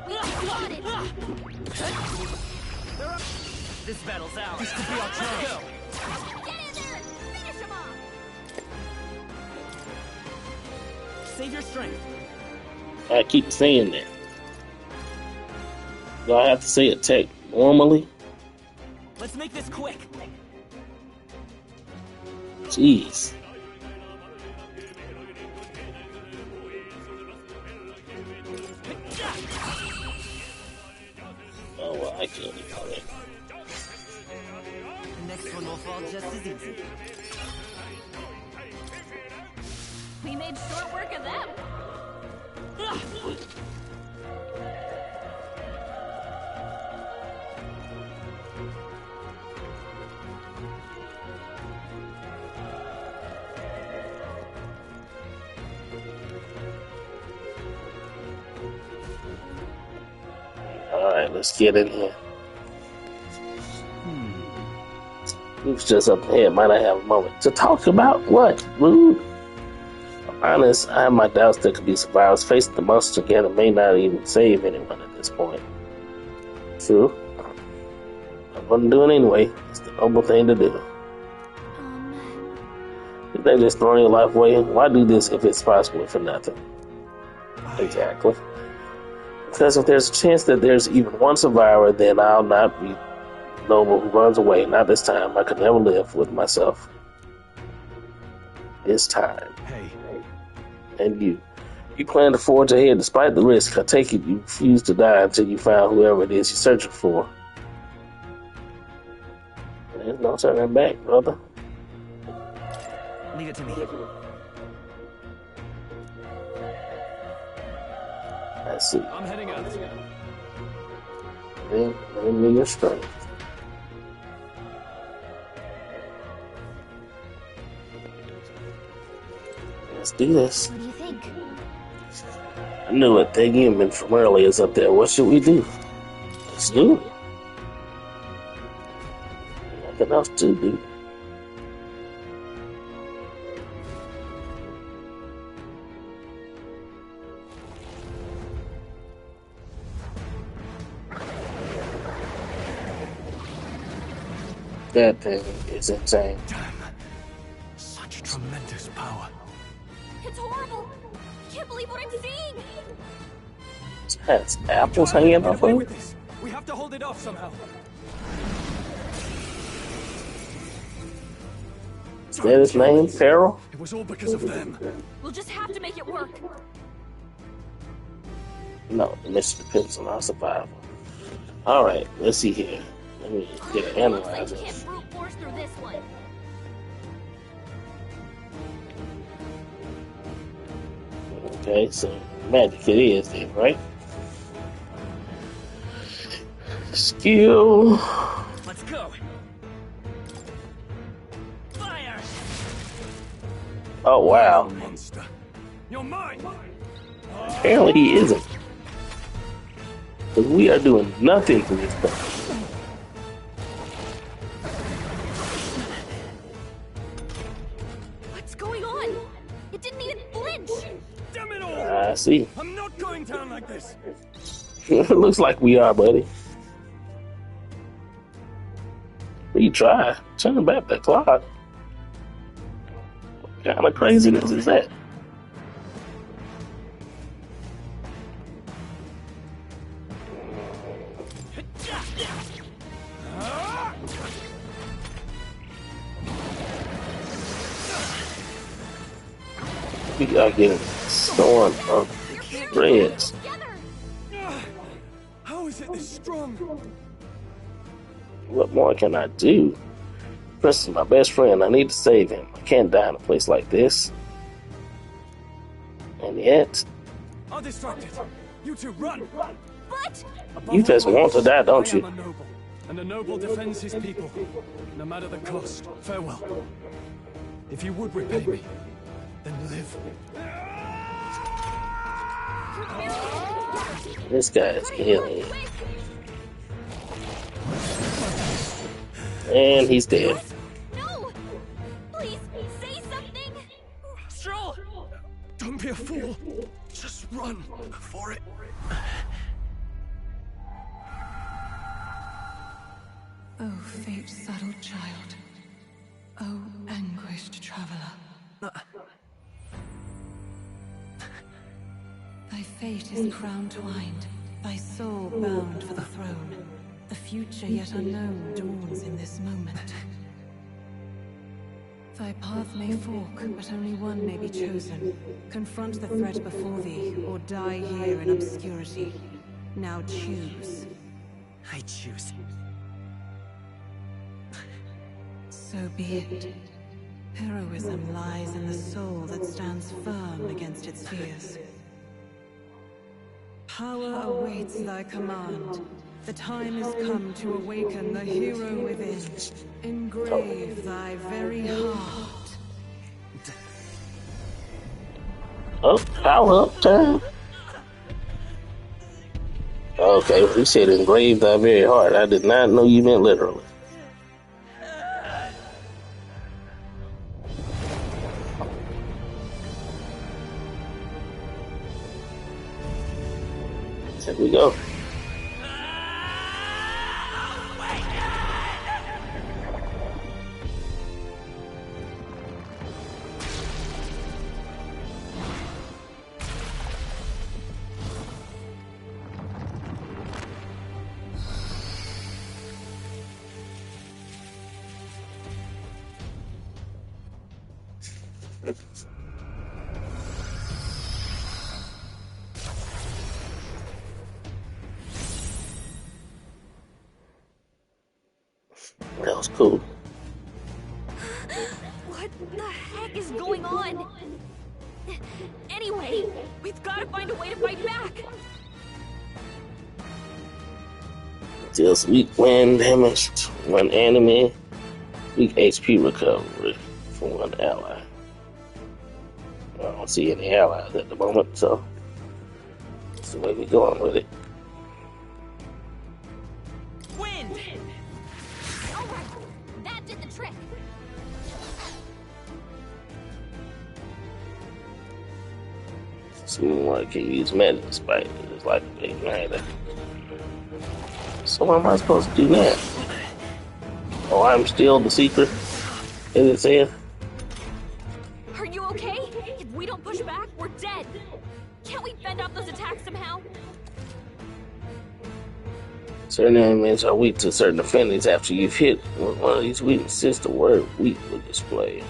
We got it! This battle's ours. This could be our chance. Go. Get in there! Finish him off! Save your strength. I keep saying that. Do I have to say attack normally? Let's make this quick. Jeez. Oh well, I killed him already. The next one will fall just as easy. We made short work of them! Alright, let's get in here. Who's just up ahead? Might I have a moment to talk about what? Rude. I'm honest, I have my doubts there could be survivors facing the monster together may not even save anyone at this point. True. I'm gonna do it anyway. It's the noble thing to do. If they're just throwing your life away, why do this if it's possible for nothing? Exactly. Because if there's a chance that there's even one survivor, then I'll not be noble who runs away. Not this time. I could never live with myself. This time. Hey. And you. You plan to forge ahead despite the risk. I take it you refuse to die until you find whoever it is you're searching for. There's no turning back, brother. Leave it to me. I see. I'm heading out. Then lend me your strength. Let's do this. What do you think? I knew it. That human from earlier is up there. What should we do? Let's do it. Nothing else to do. That thing is insane. Damn. Such tremendous power. It's horrible! Can't believe what I'm seeing! That's apples hanging off of it? We have to hold it off somehow. Is that his name, Pharaoh? It was all because of them. We'll just have to make it work. No, the mission depends on our survival. Alright, let's see here. Let me get an Looks like analyzer. we can't brute force through this one. Okay, so magic it is then, right? Skill. Let's go. Fire! Oh wow. Monster. You're mine. Apparently he isn't. Because we are doing nothing to this thing. What's going on? It didn't even flinch! Damn it all! I see. I'm not going down like this. Looks like we are, buddy. Retry. Turn back the clock. What kind of craziness is that? We are getting storm of threads. How is it this strong? What more can I do? Prince is my best friend. I need to save him. I can't die in a place like this. And yet... I'll distract it. You two, run! What? You just want to die, don't you? I am a noble, and a noble defends his people, no matter the cost. Farewell. If you would repay me, then live. This guy is alien. And he's dead. No! Please, say something! Stroll! Don't be a fool. Just run for it. Oh, fate-saddled child. Oh, anguished traveler. Thy fate is crown-twined, thy soul bound for the throne. The future yet unknown dawns in this moment. Thy path may fork, but only one may be chosen. Confront the threat before thee, or die here in obscurity. Now choose. I choose. So be it. Heroism lies in the soul that stands firm against its fears. Power awaits thy command. The time has come to awaken the hero within. Engrave thy very heart. Oh, power up time. Okay, you said engrave thy very heart. I did not know you meant literally. Here we go. That was cool. What the heck is going on? Anyway, we've got to find a way to fight back. Deals weak wind damage to one enemy. Weak HP recovery for one ally. I don't see any allies at the moment, so that's the way we're going with it. Wind! Alright, that did the trick. Someone can use magic despite it's like a big rider. So what am I supposed to do now? Oh, I'm still the secret, as it says. Are you okay? If we don't push back, we're dead. Can't we fend off those attacks somehow? Certain enemies are weak to certain offenders. After you've hit one of these weaknesses, the word weak will display.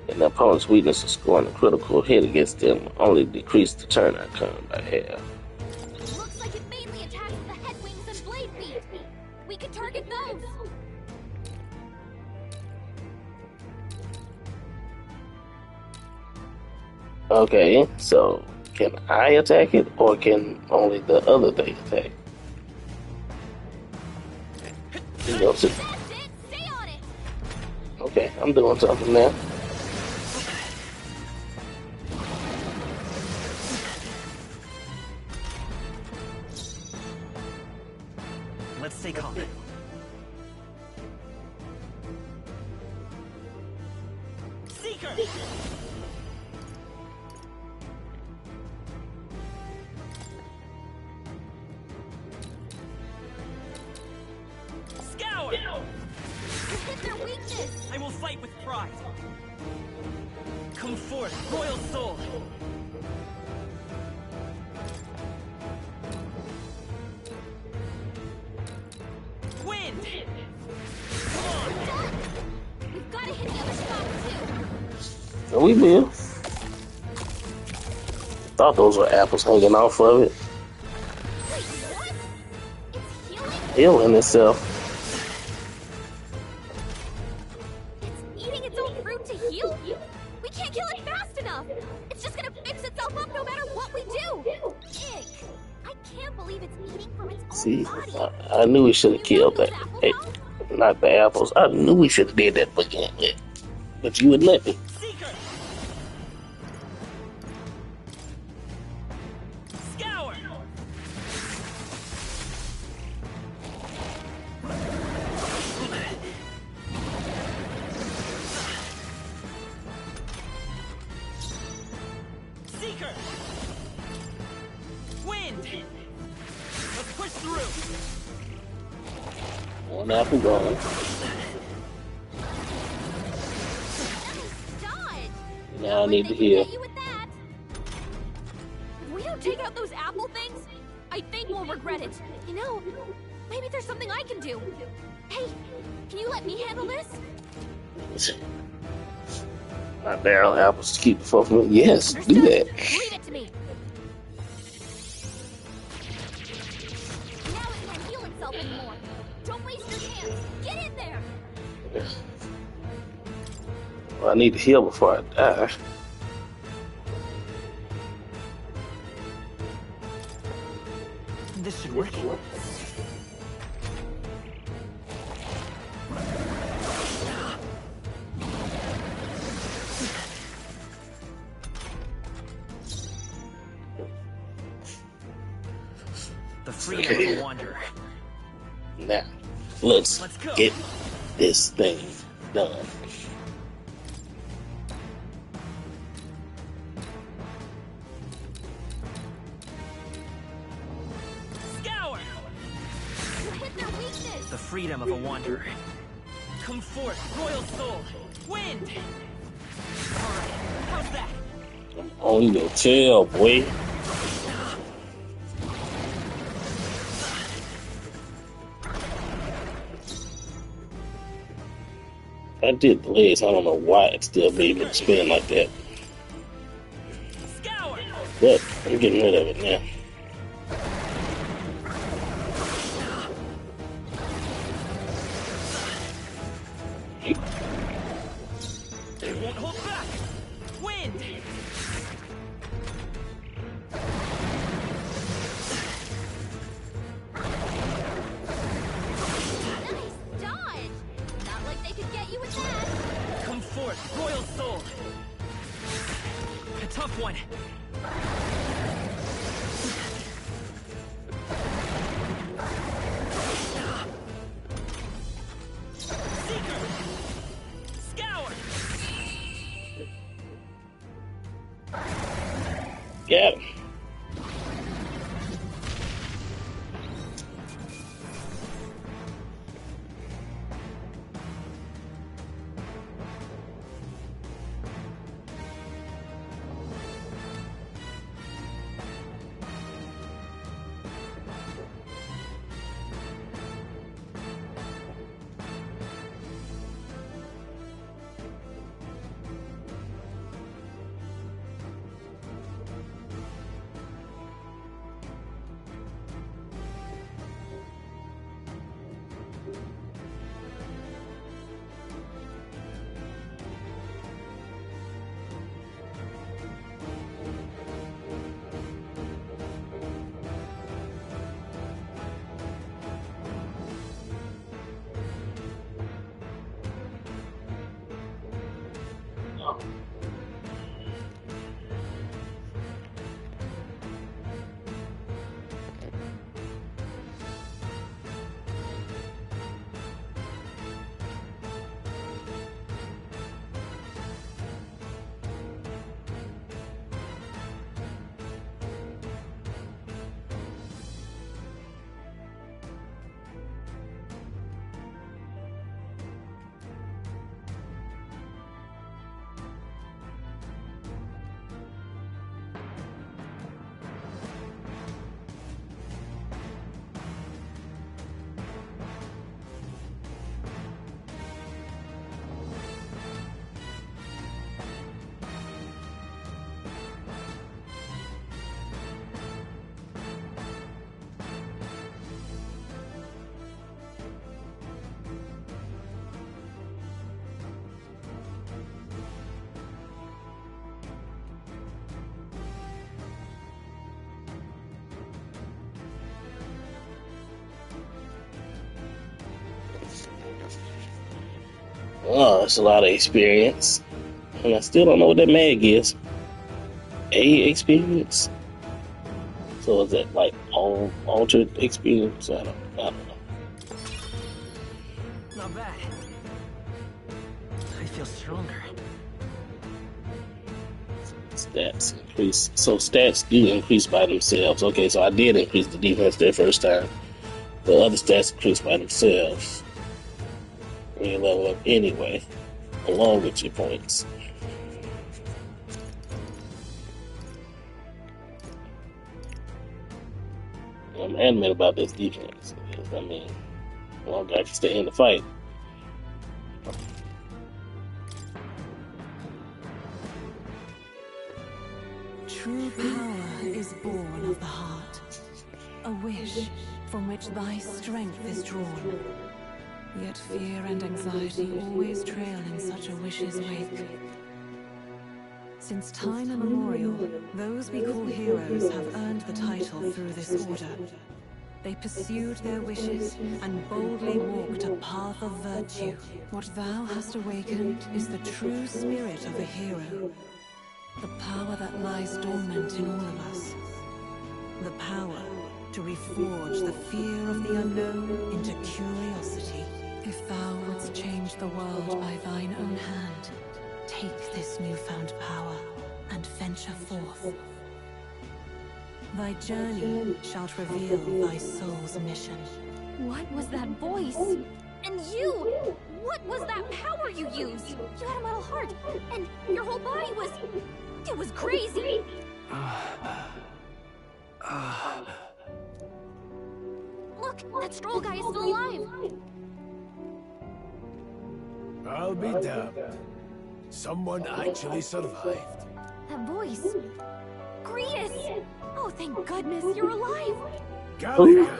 And the opponent's weakness of scoring a critical hit against them only decrease the turn outcome by half. Looks like it mainly attacks the head wings and blade feet. We can target those. Okay, so can I attack it, or can only the other thing attack? You know, so, okay, I'm doing something now. Let's stay calm. Seeker! Scour! You hit their weakness. I will fight with pride. Come forth, royal soul. Wind! We've got to hit the other spot too. We will. thought those were apples hanging off of it. Healing itself. It's eating its own fruit to heal? We can't kill it fast enough! It's just gonna fix itself up no matter what we do! Ick! I can't believe it's eating from its own See, body. I knew we should have killed that. Hey, not the apples. I knew we should have did that again, but you wouldn't let me. Scour! Seeker! Wind! Let's push through! One apple gone. Now I need to heal. If we don't take out those apple things, I think we'll regret it. You know, maybe there's something I can do. Hey, can you let me handle this? My barrel apples to keep before me. Yes, do that. Leave it to me. Now it can't heal itself anymore. Don't waste your chance. Get in there. Well, I need to heal before I die. This should work. The freedom of a wanderer. Now, let's get this thing done. Scour! You hit their weakness. The freedom of a wanderer. Come forth, royal soul. Wind! Alright, how's that? On your tail, boy. I did the legs. I don't know why it still made me spin like that. But I'm getting rid of it now. They won't hold back. Wind! Nice dodge. Not like they could get you with that. Come forth, royal soul. A tough one. Seeker! Oh, it's a lot of experience. And I still don't know what that mag is. A experience? So is that like altered experience? I don't know. Not bad. I feel stronger. Stats increase. So stats do increase by themselves. Okay, so I did increase the defense that first time. The other stats increase by themselves. When you level up anyway, along with your points. I'm adamant about this defense. I mean, the longer I can stay in the fight. True power is born of the heart, a wish from which thy strength is drawn. Yet fear and anxiety always trail in such a wish's wake. Since time immemorial, those we call heroes have earned the title through this order. They pursued their wishes and boldly walked a path of virtue. What thou hast awakened is the true spirit of a hero. The power that lies dormant in all of us. The power to reforge the fear of the unknown into curiosity. If thou wouldst change the world by thine own hand, take this newfound power and venture forth. Thy journey shalt reveal thy soul's mission. What was that voice? And you! What was that power you used? You had a metal heart, and your whole body was... It was crazy! Look, that Stroll guy is still alive! I'll be damned. Someone actually survived. That voice... Grius! Oh, thank goodness, you're alive! Gallica,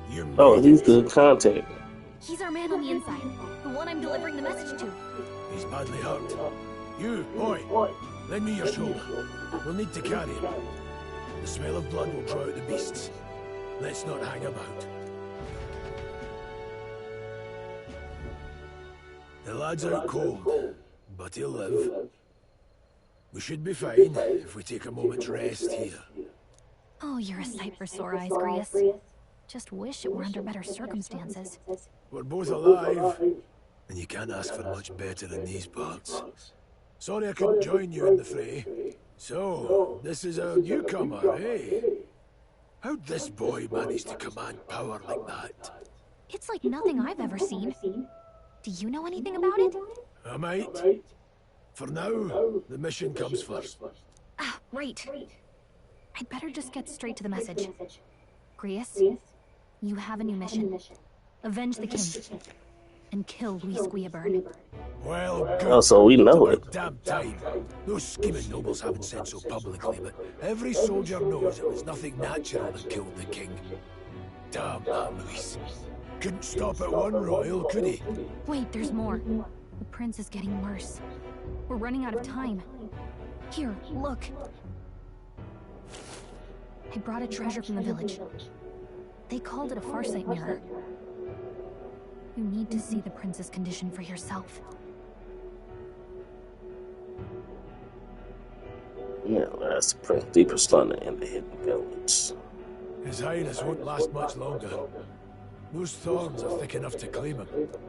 you Oh, he's the contact. He's our man on the inside, the one I'm delivering the message to. He's badly hurt. You, boy, lend me your shoulder. We'll need to carry him. The smell of blood will draw out the beasts. Let's not hang about. The lad's out cold, but he'll live. We should be fine if we take a moment's rest here. Oh, you're a sight for sore eyes, Grius. Just wish it were under better circumstances. We're both alive, and you can't ask for much better in these parts. Sorry I couldn't join you in the fray. So, this is a newcomer, eh? How'd this boy manage to command power like that? It's like nothing I've ever seen. Do you know anything about it? I might. For now, the mission comes first. Ah, right. I'd better just get straight to the message. Grius, you have a new mission. Avenge the king. And kill Luis Guillaburn. Well, good. Oh, so we know it. Damn time. Those scheming nobles haven't said so publicly, but every soldier knows it was nothing natural that killed the king. Damn that Luis. Couldn't stop at one royal, could he? Wait, there's more. The prince is getting worse. We're running out of time. Here, look. I brought a treasure from the village. They called it a Farsight mirror. You need to see the prince's condition for yourself. Yeah, that's the prince deepest thunder in the hidden village. His Highness won't last much longer. Those thorns are thick enough to claim him.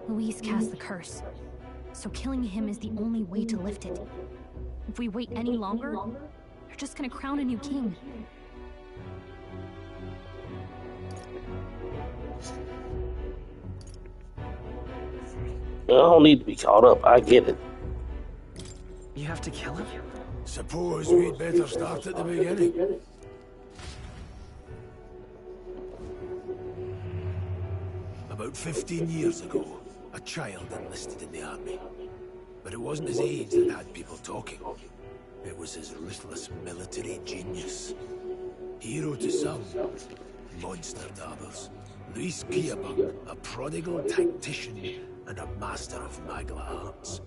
Luis cast the curse, so killing him is the only way to lift it. If we wait any longer, they're just gonna crown a new king. I don't need to be caught up. I get it. You have to kill him? Suppose we'd better start at the beginning. About 15 years ago, a child enlisted in the army. But it wasn't his age that had people talking. It was his ruthless military genius. Hero to some, monster to others. Luis Guillaburn, a prodigal tactician and a master of Magla arts.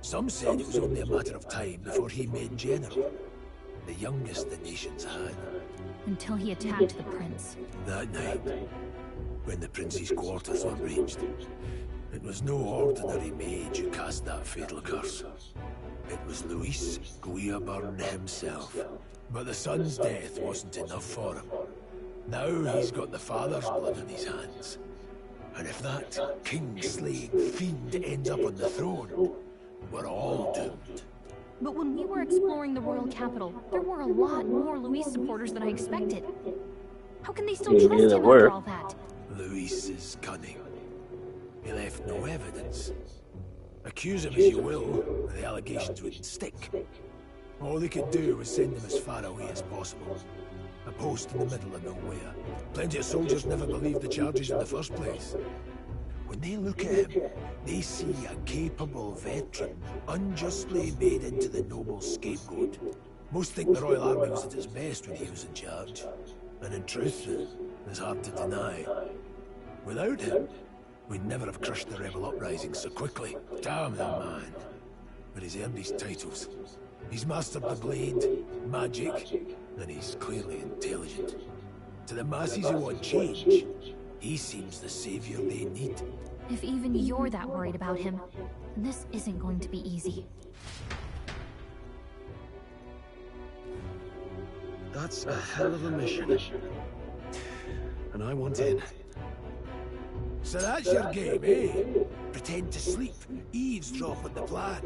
Some said it was only a matter of time before he made general, the youngest the nations had. Until he attacked the prince. That night, when the prince's quarters were reached, It was no ordinary mage who cast that fatal curse. It was Luis Guillaburn himself. But the son's death wasn't enough for him. Now he's got the father's blood on his hands. And if that king-slaying fiend ends up on the throne, we're all doomed. But when we were exploring the royal capital, there were a lot more Luis supporters than I expected. How can they still trust him after all that? Luis is cunning. He left no evidence. Accuse him as you will, the allegations wouldn't stick. All they could do was send him as far away as possible. A post in the middle of nowhere. Plenty of soldiers never believed the charges in the first place. When they look at him, they see a capable veteran, unjustly made into the noble scapegoat. Most think the Royal Army was at its best when he was in charge. And in truth, it's hard to deny. Without him, we'd never have crushed the rebel uprising so quickly. Damn the man. But he's earned his titles. He's mastered the blade, magic, and he's clearly intelligent. To the masses who want change, he seems the savior they need. If even you're that worried about him, this isn't going to be easy. That's a hell of a mission. And I want in. So that's your game, eh? Pretend to sleep, eavesdrop on the plan.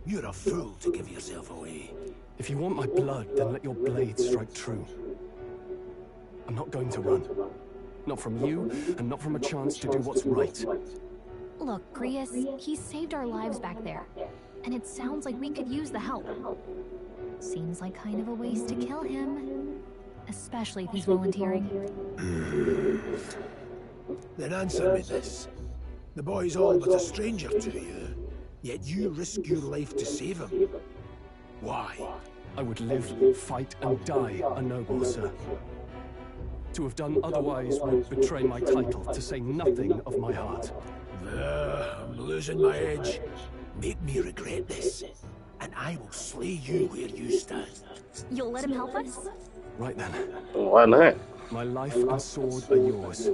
You're a fool to give yourself away. If you want my blood, then let your blade strike true. I'm not going to run. Not from you, and not from a chance to do what's right. Look, Grius, he saved our lives back there. And it sounds like we could use the help. Seems like kind of a waste to kill him. Especially if he's volunteering. Then answer me this. The boy's all but a stranger to you, yet you risk your life to save him. Why? I would live, fight, and die a noble, sir. To have done otherwise would betray my title, to say nothing of my heart. I'm losing my edge. Make me regret this, and I will slay you where you stand. You'll let him help us? Right then. Why not? My life and sword are yours.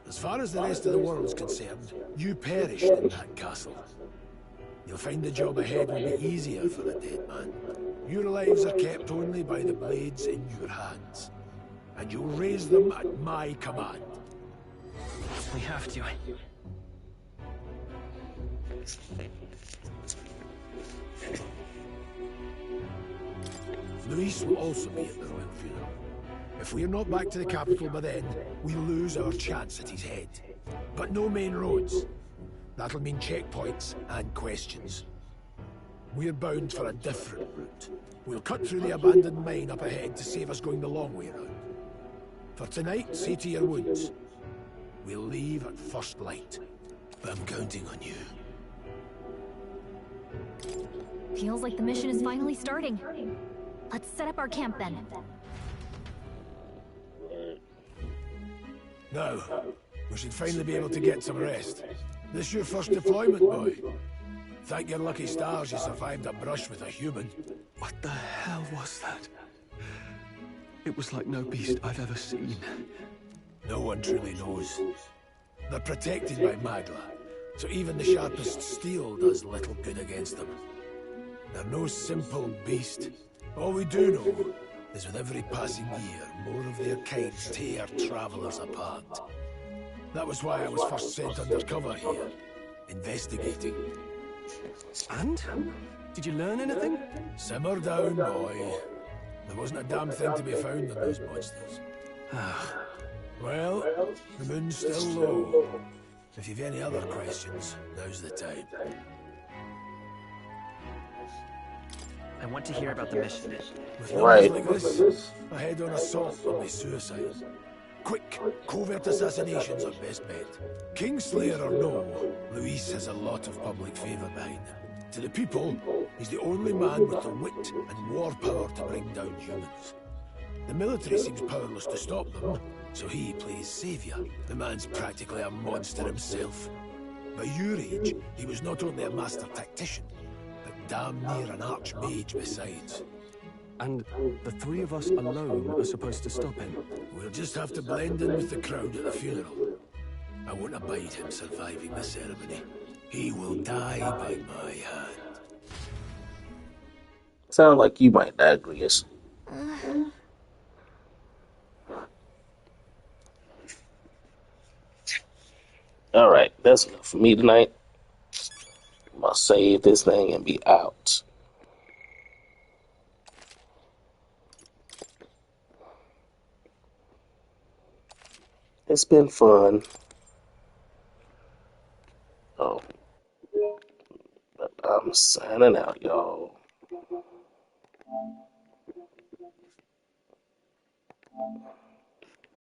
As far as the rest of the world's concerned, you perished in that castle. You'll find the job ahead will be easier for a dead man. Your lives are kept only by the blades in your hands. And you'll raise them at my command. We have to. Luis will also be at the royal funeral. If we're not back to the capital by then, we lose our chance at his head. But no main roads. That'll mean checkpoints and questions. We're bound for a different route. We'll cut through the abandoned mine up ahead to save us going the long way round. For tonight, see to your wounds. We'll leave at first light. I'm counting on you. Feels like the mission is finally starting. Let's set up our camp then. Now, we should finally be able to get some rest. This your first deployment, boy? Thank your lucky stars you survived a brush with a human. What the hell was that? It was like no beast I've ever seen. No one truly knows. They're protected by Magla, so even the sharpest steel does little good against them. They're no simple beast. All we do know is with every passing year, more of their kind tear travelers apart. That was why I was first sent undercover here, investigating. And? Did you learn anything? Simmer down, boy. There wasn't a damn thing to be found in those monsters. Well, the moon's still low. If you've any other questions, now's the time. I want to hear about the mission. With numbers like this, a head-on assault will be suicide. Quick, covert assassinations are best bet. Kingslayer or no, Luis has a lot of public favour behind him. To the people, he's the only man with the wit and war power to bring down humans. The military seems powerless to stop them, so he plays saviour. The man's practically a monster himself. By your age, he was not only a master tactician, but damn near an archmage besides. And the three of us alone are supposed to stop him. We'll just have to blend in with the crowd at the funeral. I won't abide him surviving the ceremony. He will die by my hand. Sounds like you might not agree. All right, that's enough for me tonight. I'm gonna save this thing and be out. It's been fun. Oh, but I'm signing out, y'all.